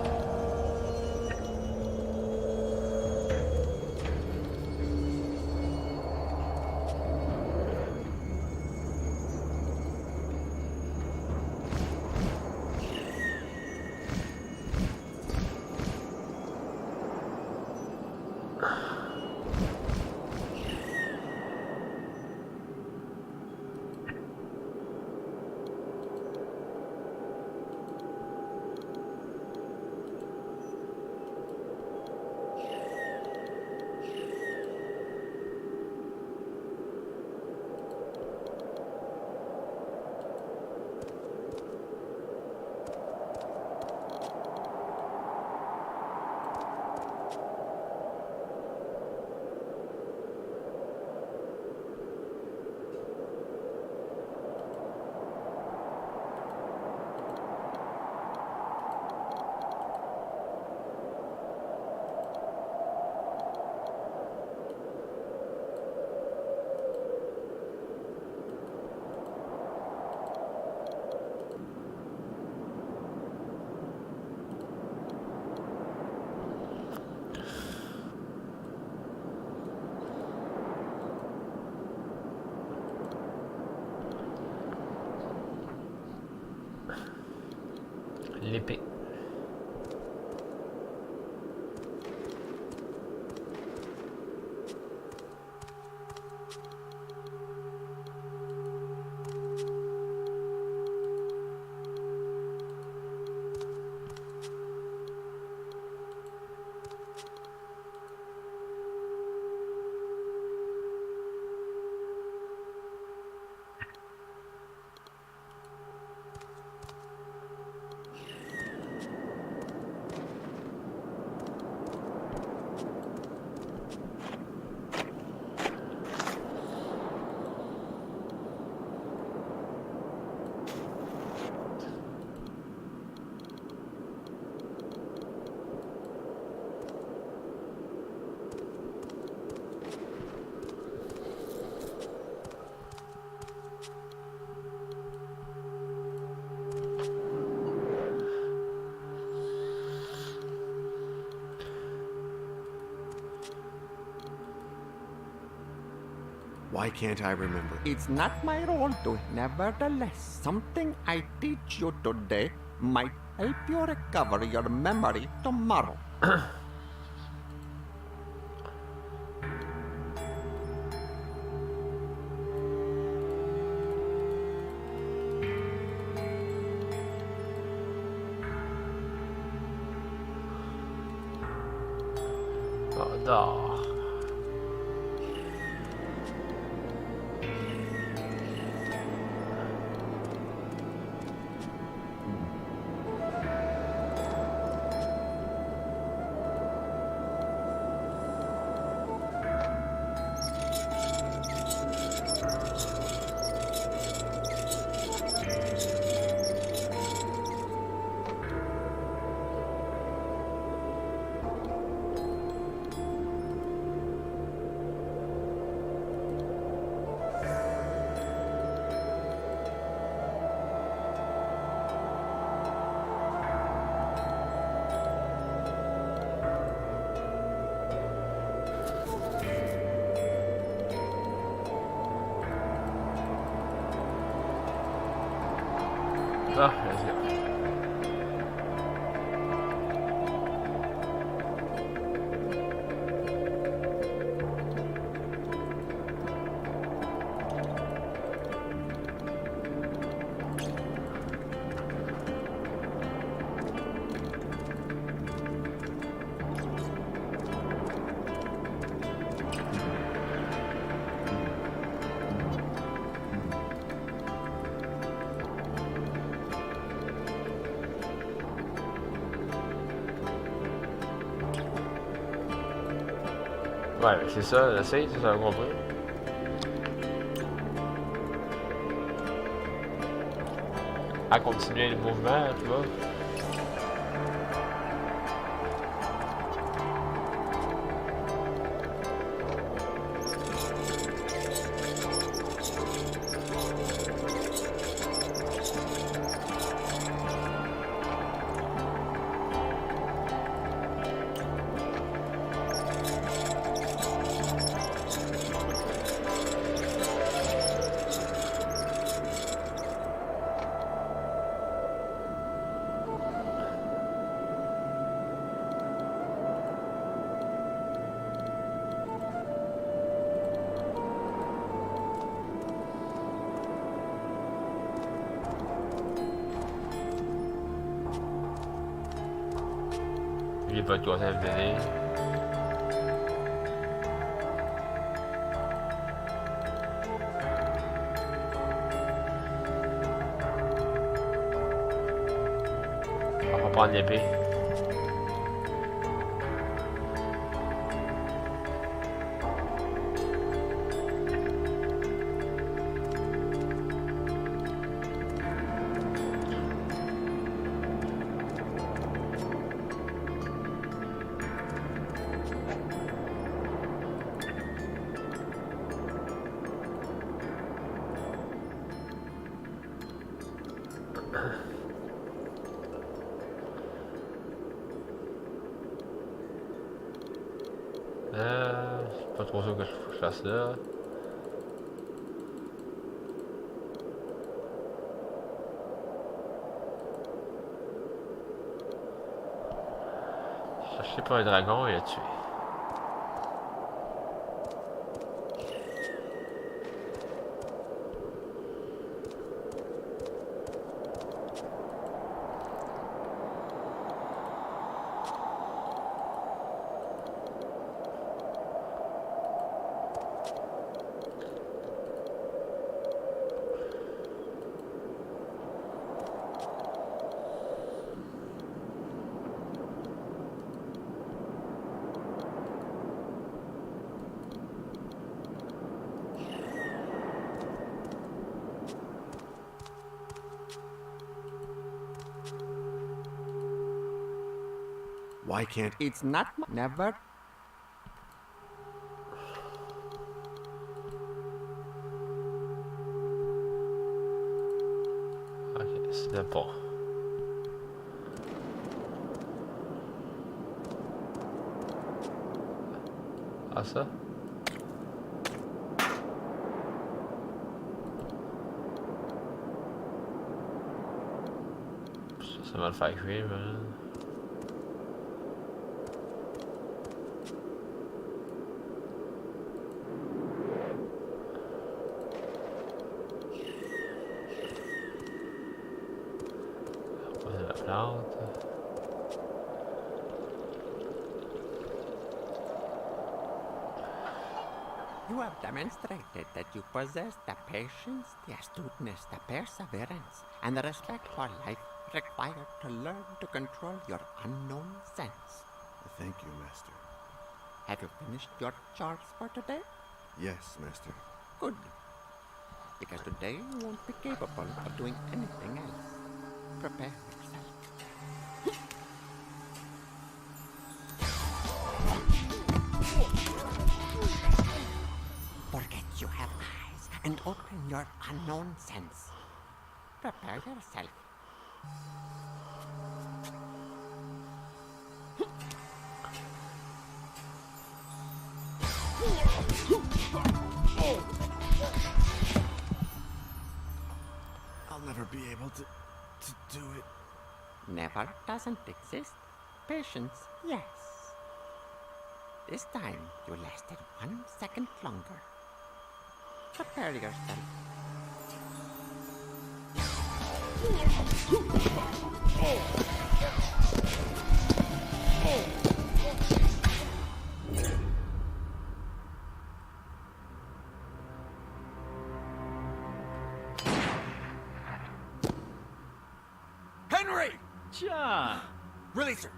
L'épée. Why can't I remember? It's not my role to. Nevertheless, something I teach you today might help you recover your memory tomorrow. D'or. Ah, let's go. Ouais, mais c'est ça, j'essaie, ça va compris. À continuer le mouvement, tu vois. J'ai pas de quoi à me donner. On va prendre l'épée. Je suis pas trop sûr que je fasse là. Chercher pas un dragon et le tuer. Why can't... It's not never. Ok, c'est pas. Ah ça? Ça va le faire cuire, mais... You have demonstrated that you possess the patience, the astuteness, the perseverance, and the respect for life required to learn to control your unknown sense. Thank you, Master. Have you finished your chores for today? Yes, Master. Good. Because today you won't be capable of doing anything else. Prepare yourself. Forget you have eyes and open your unknown sense. Prepare yourself. I'll never be able to do it. Never doesn't exist. Patience, yes. This time, you lasted 1 second longer. Prepare yourself. Henry! John! Release her!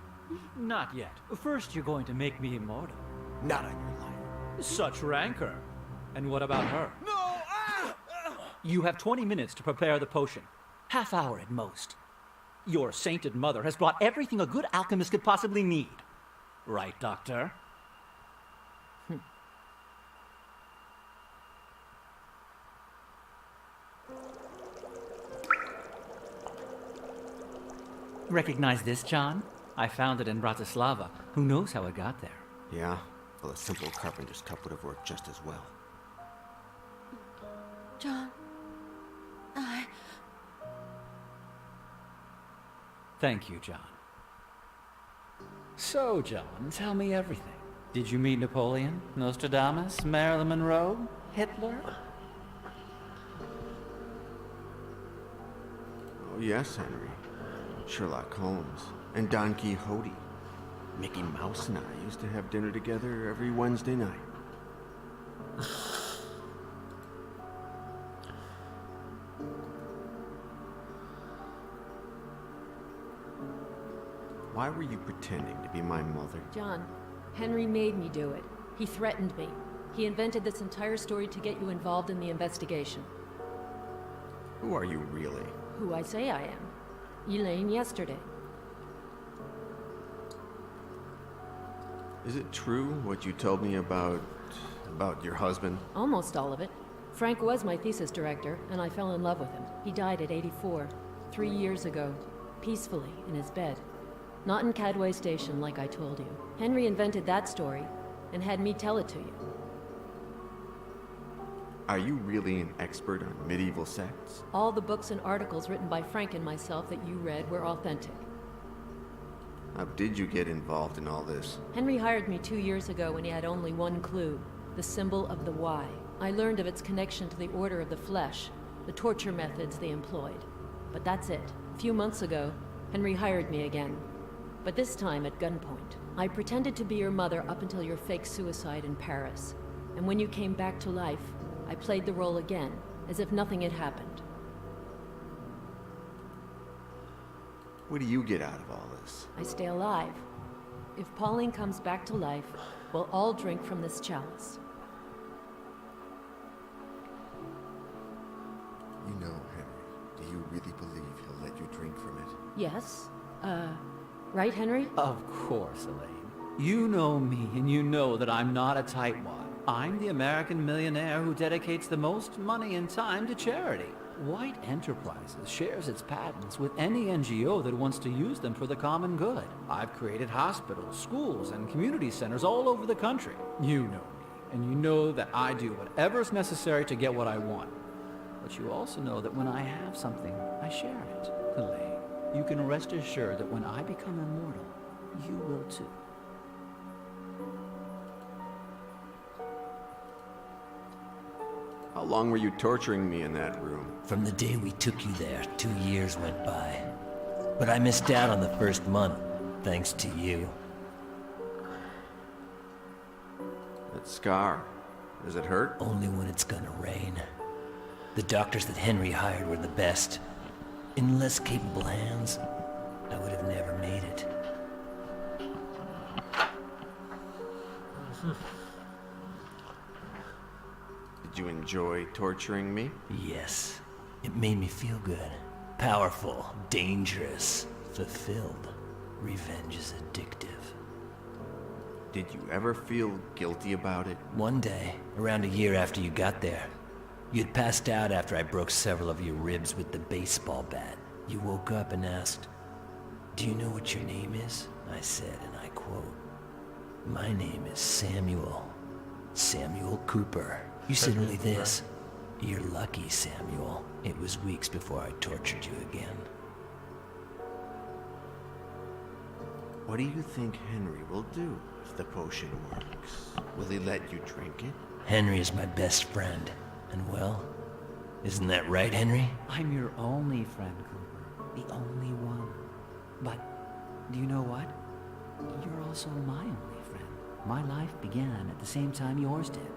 Not yet. First, you're going to make me immortal. Not on your life. Such rancor. And what about her? No! Ah! You have 20 minutes to prepare the potion. Half hour at most. Your sainted mother has brought everything a good alchemist could possibly need. Right, Doctor? Recognize this, John? I found it in Bratislava. Who knows how it got there? Yeah, well, a simple carpenter's cup would have worked just as well. John, Thank you, John. So, John, tell me everything. Did you meet Napoleon, Nostradamus, Marilyn Monroe, Hitler? Oh, yes, Henry. Sherlock Holmes and Don Quixote. Mickey Mouse and I used to have dinner together every Wednesday night. Why were you pretending to be my mother? John, Henry made me do it. He threatened me. He invented this entire story to get you involved in the investigation. Who are you really? Who I say I am. Elaine yesterday. Is it true what you told me about your husband? Almost all of it. Frank was my thesis director, and I fell in love with him. He died at 84, 3 years ago, peacefully in his bed. Not in Cadway Station, like I told you. Henry invented that story, and had me tell it to you. Are you really an expert on medieval sects? All the books and articles written by Frank and myself that you read were authentic. How did you get involved in all this? Henry hired me 2 years ago when he had only one clue, the symbol of the Y. I learned of its connection to the Order of the Flesh, the torture methods they employed. But that's it. A few months ago, Henry hired me again. But this time at gunpoint. I pretended to be your mother up until your fake suicide in Paris. And when you came back to life, I played the role again, as if nothing had happened. What do you get out of all this? I stay alive. If Pauline comes back to life, we'll all drink from this chalice. You know, Henry, do you really believe he'll let you drink from it? Yes? Right, Henry? Of course, Elaine. You know me, and you know that I'm not a tightwad. I'm the American millionaire who dedicates the most money and time to charity. White Enterprises shares its patents with any NGO that wants to use them for the common good. I've created hospitals, schools, and community centers all over the country. You know me, and you know that I do whatever's necessary to get what I want. But you also know that when I have something, I share it. Elaine, you can rest assured that when I become immortal, you will too. How long were you torturing me in that room? From the day we took you there, 2 years went by. But I missed out on the first month, thanks to you. That scar, does it hurt? Only when it's gonna rain. The doctors that Henry hired were the best. In less capable hands, I would have never made it. Did you enjoy torturing me? Yes. It made me feel good. Powerful, dangerous, fulfilled. Revenge is addictive. Did you ever feel guilty about it? One day, around a year after you got there, you'd passed out after I broke several of your ribs with the baseball bat. You woke up and asked, "Do you know what your name is?" I said, and I quote, "My name is Samuel. Samuel Cooper." You said only this, "You're lucky, Samuel. It was weeks before I tortured you again." What do you think Henry will do if the potion works? Will he let you drink it? Henry is my best friend. And well, isn't that right, Henry? I'm your only friend, Cooper. The only one. But, do you know what? You're also my only friend. My life began at the same time yours did.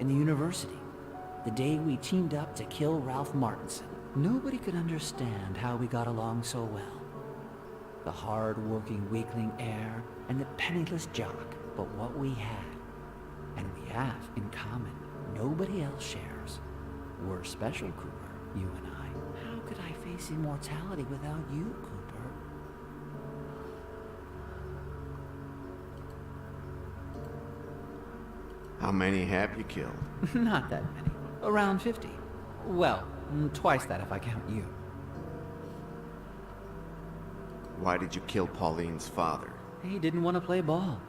In the university. The day we teamed up to kill Ralph Martinson. Nobody could understand how we got along so well. The hard-working weakling heir and the penniless jock. But what we had, and we have in common, nobody else shares. We're special, Cooper, you and I. How could I face immortality without you, Cooper? How many have you killed? Not that many. Around 50. Well, twice that if I count you. Why did you kill Pauline's father? He didn't want to play ball.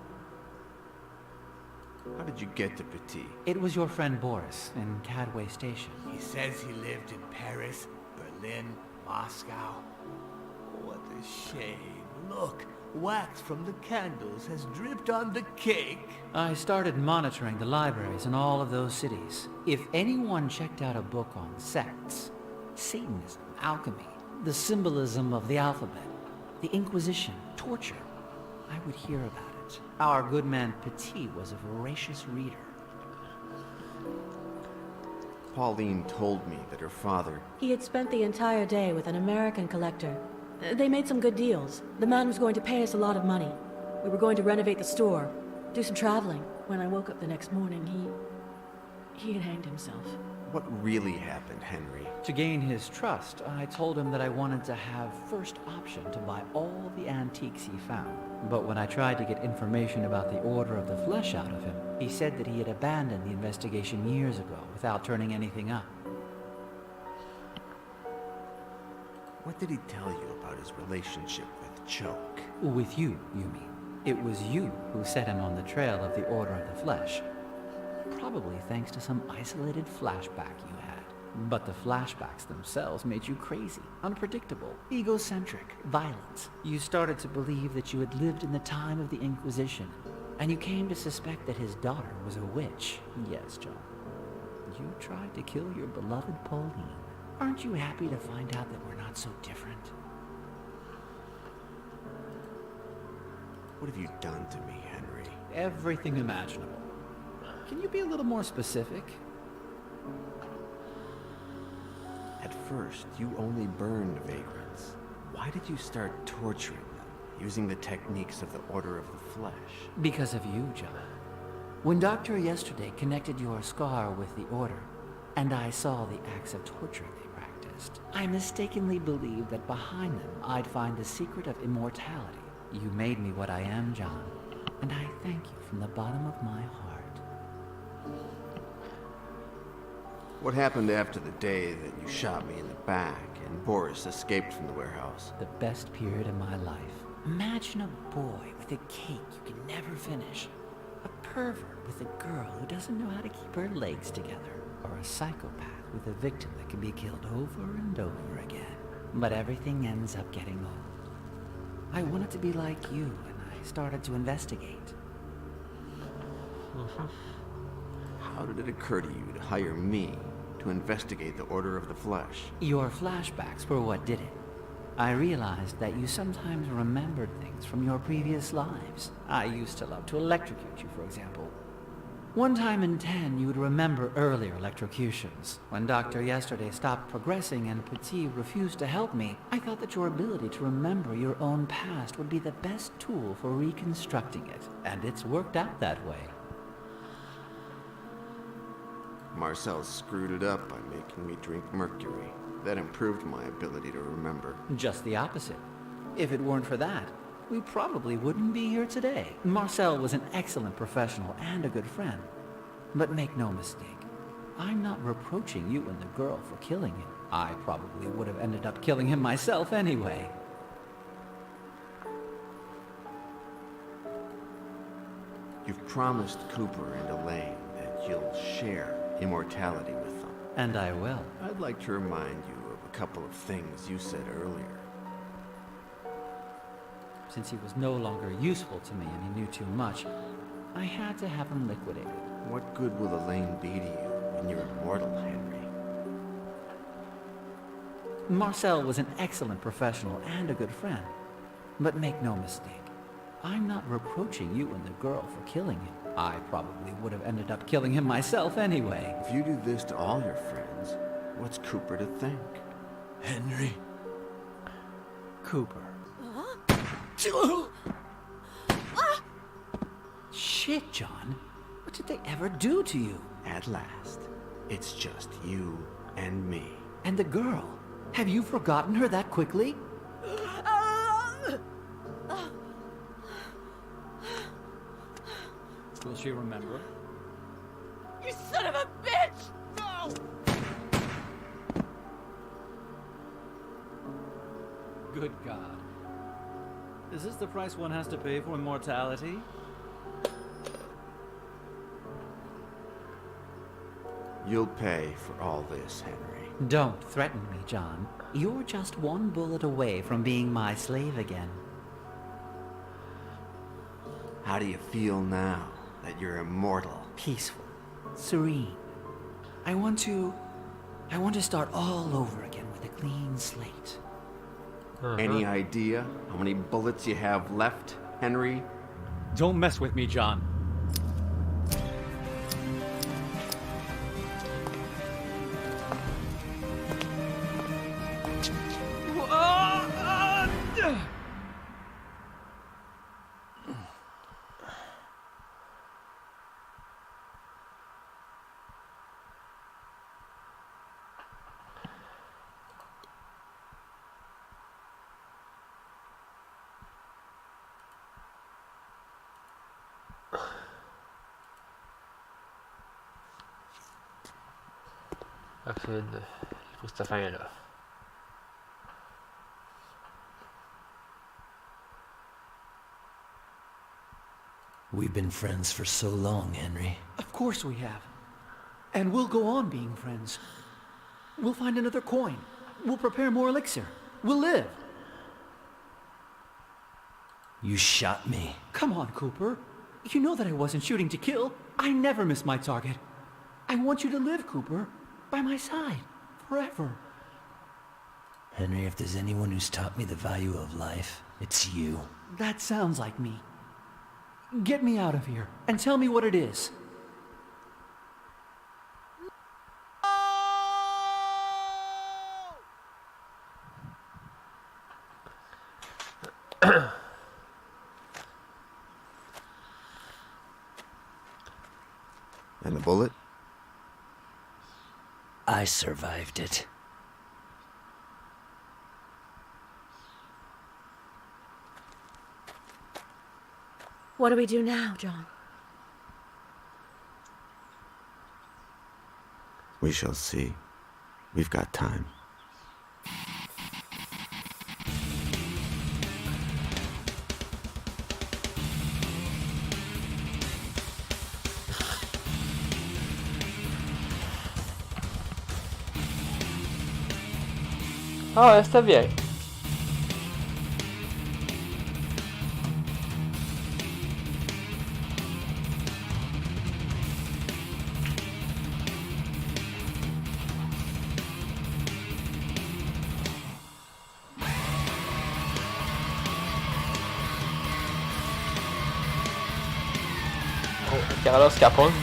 How did you get to Petit? It was your friend Boris in Cadway Station. He says he lived in Paris, Berlin, Moscow. What a shame. Look, wax from the candles has dripped on the cake. I started monitoring the libraries in all of those cities. If anyone checked out a book on sects, Satanism, alchemy, the symbolism of the alphabet, the Inquisition, torture, I would hear about it. Our good man Petit was a voracious reader. Pauline told me that her father... He had spent the entire day with an American collector. They made some good deals. The man was going to pay us a lot of money. We were going to renovate the store, do some traveling. When I woke up the next morning, he had hanged himself. What really happened, Henry? To gain his trust, I told him that I wanted to have first option to buy all the antiques he found. But when I tried to get information about the Order of the Flesh out of him, he said that he had abandoned the investigation years ago without turning anything up. What did he tell you about his relationship with Choke? With you, you mean? It was you who set him on the trail of the Order of the Flesh. Probably thanks to some isolated flashback you had. But the flashbacks themselves made you crazy, unpredictable, egocentric, violent. You started to believe that you had lived in the time of the Inquisition, and you came to suspect that his daughter was a witch. Yes, John. You tried to kill your beloved Pauline. Aren't you happy to find out that we're not so different? What have you done to me, Henry? Everything imaginable. Can you be a little more specific? At first, you only burned vagrants. Why did you start torturing them, using the techniques of the Order of the Flesh? Because of you, John. When Doctor yesterday connected your scar with the Order, and I saw the acts of torture they practiced, I mistakenly believed that behind them I'd find the secret of immortality. You made me what I am, John, and I thank you from the bottom of my heart. What happened after the day that you shot me in the back and Boris escaped from the warehouse? The best period of my life. Imagine a boy with a cake you can never finish. A pervert with a girl who doesn't know how to keep her legs together. Or a psychopath with a victim that can be killed over and over again. But everything ends up getting old. I wanted to be like you, and I started to investigate. How did it occur to you to hire me to investigate the Order of the Flesh? Your flashbacks were what did it. I realized that you sometimes remembered things from your previous lives. I used to love to electrocute you, for example. One time in 10, you would remember earlier electrocutions. When Doctor yesterday stopped progressing and Petit refused to help me, I thought that your ability to remember your own past would be the best tool for reconstructing it. And it's worked out that way. Marcel screwed it up by making me drink mercury. That improved my ability to remember. Just the opposite. If it weren't for that, we probably wouldn't be here today. Marcel was an excellent professional and a good friend. But make no mistake, I'm not reproaching you and the girl for killing him. I probably would have ended up killing him myself anyway. You've promised Cooper and Elaine that you'll share immortality with them. And I will. I'd like to remind you of a couple of things you said earlier. since he was no longer useful to me and he knew too much, I had to have him liquidated. What good will Elaine be to you when you're immortal, Henry? Marcel was an excellent professional and a good friend. But make no mistake, I'm not reproaching you and the girl for killing him. I probably would have ended up killing him myself anyway. If you do this to all your friends, what's Cooper to think? Henry. Cooper. Shit, John. What did they ever do to you? At last, it's just you and me. And the girl? Have you forgotten her that quickly? Will she remember? You son of a bitch! No! Good God. Is this the price one has to pay for immortality? You'll pay for all this, Henry. Don't threaten me, John. You're just one bullet away from being my slave again. How do you feel now that you're immortal? Peaceful. Serene. I want to start all over again with a clean slate. Any idea how many bullets you have left, Henry? Don't mess with me, John. Épisode. Pour cette fin-là. We've been friends for so long, Henry. Of course we have. And we'll go on being friends. We'll find another coin. We'll prepare more elixir. We'll live. You shot me. Come on, Cooper. You know that I wasn't shooting to kill. I never miss my target. I want you to live, Cooper. By my side. Forever. Henry, if there's anyone who's taught me the value of life, it's you. That sounds like me. Get me out of here, and tell me what it is. And the bullet? I survived it. What do we do now, John? We shall see. We've got time. Ah ouais, c'était bien. Oh, Carlos Capone.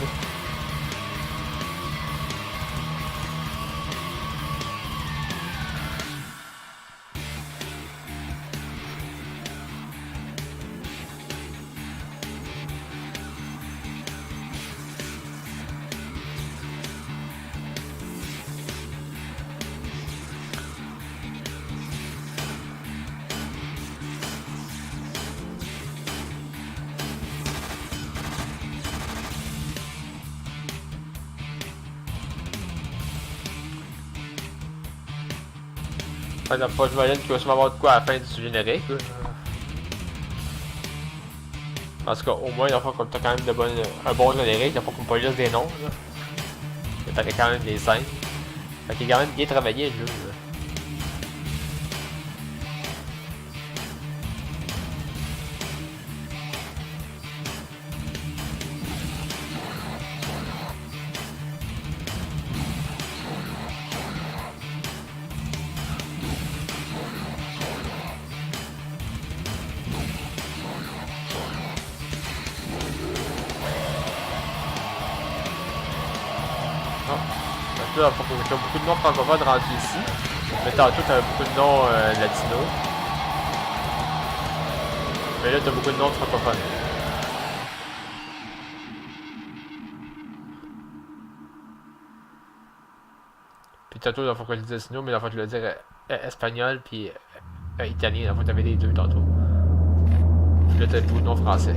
Enfin, dans le fond, j'imagine qu'il va sûrement avoir de quoi à la fin du générique. En tout cas, au moins, il va comme t'as quand même un bon générique, il va pas qu'on pas juste des noms. T'as quand même des scènes. Fait qu'il est quand même bien travaillé le jeu. ça, il faut que j'ai beaucoup de noms francophones rendus ici. Mais tantôt, t'avais beaucoup de noms latinos. Mais là, t'as beaucoup de noms francophones. Puis tantôt, il faut que je le dise sinon, mais il faut que je le dire espagnol, puis italien. Il faut que t'avais les deux tantôt. Puis là, t'as beaucoup de noms français.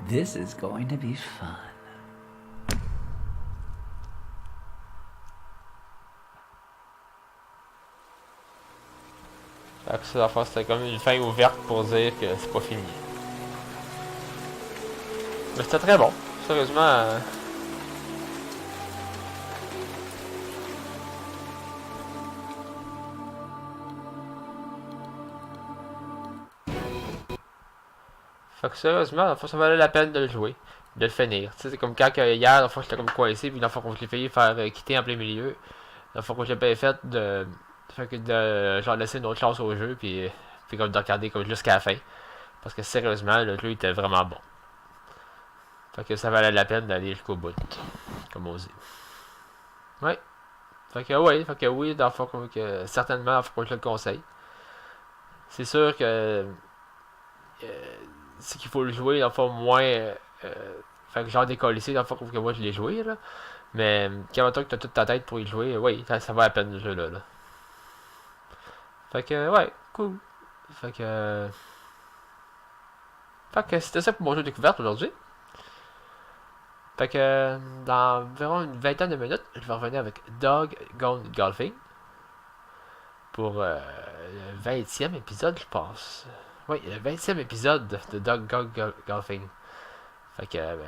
This is going to be fun. Fait que ça, la fois, c'était comme une fin ouverte pour dire que c'est pas fini. Mais c'était très bon, sérieusement. Fait que sérieusement, ça valait la peine de le jouer, de le finir. Tu sais, c'est comme quand hier, la fois j'étais comme coincé, puis la fois que je l'ai failli faire quitter en plein milieu, la fois que j'ai pas fait de. Fait que de genre laisser une autre chance au jeu, puis comme de regarder comme jusqu'à la fin. Parce que sérieusement, le jeu était vraiment bon. Fait que ça valait la peine d'aller jusqu'au bout, comme on dit. Ouais. Fait que oui, dans le fond, comme que certainement, il faut que je le conseille. C'est sûr que. C'est qu'il faut le jouer dans le fond moins fait que genre décollissé dans le fond que moi je l'ai joué là, mais quand tu as toute ta tête pour y jouer, oui, ça vaut la peine le jeu là. Fait que ouais, cool. Fait que c'était ça pour mon jeu de découverte aujourd'hui. Fait que dans environ une vingtaine de minutes, je vais revenir avec Dog Gone Golfing pour le 20e épisode, je pense. Oui, le 20e épisode de Dog Gone Golfing. Fait que,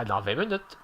dans 20 minutes.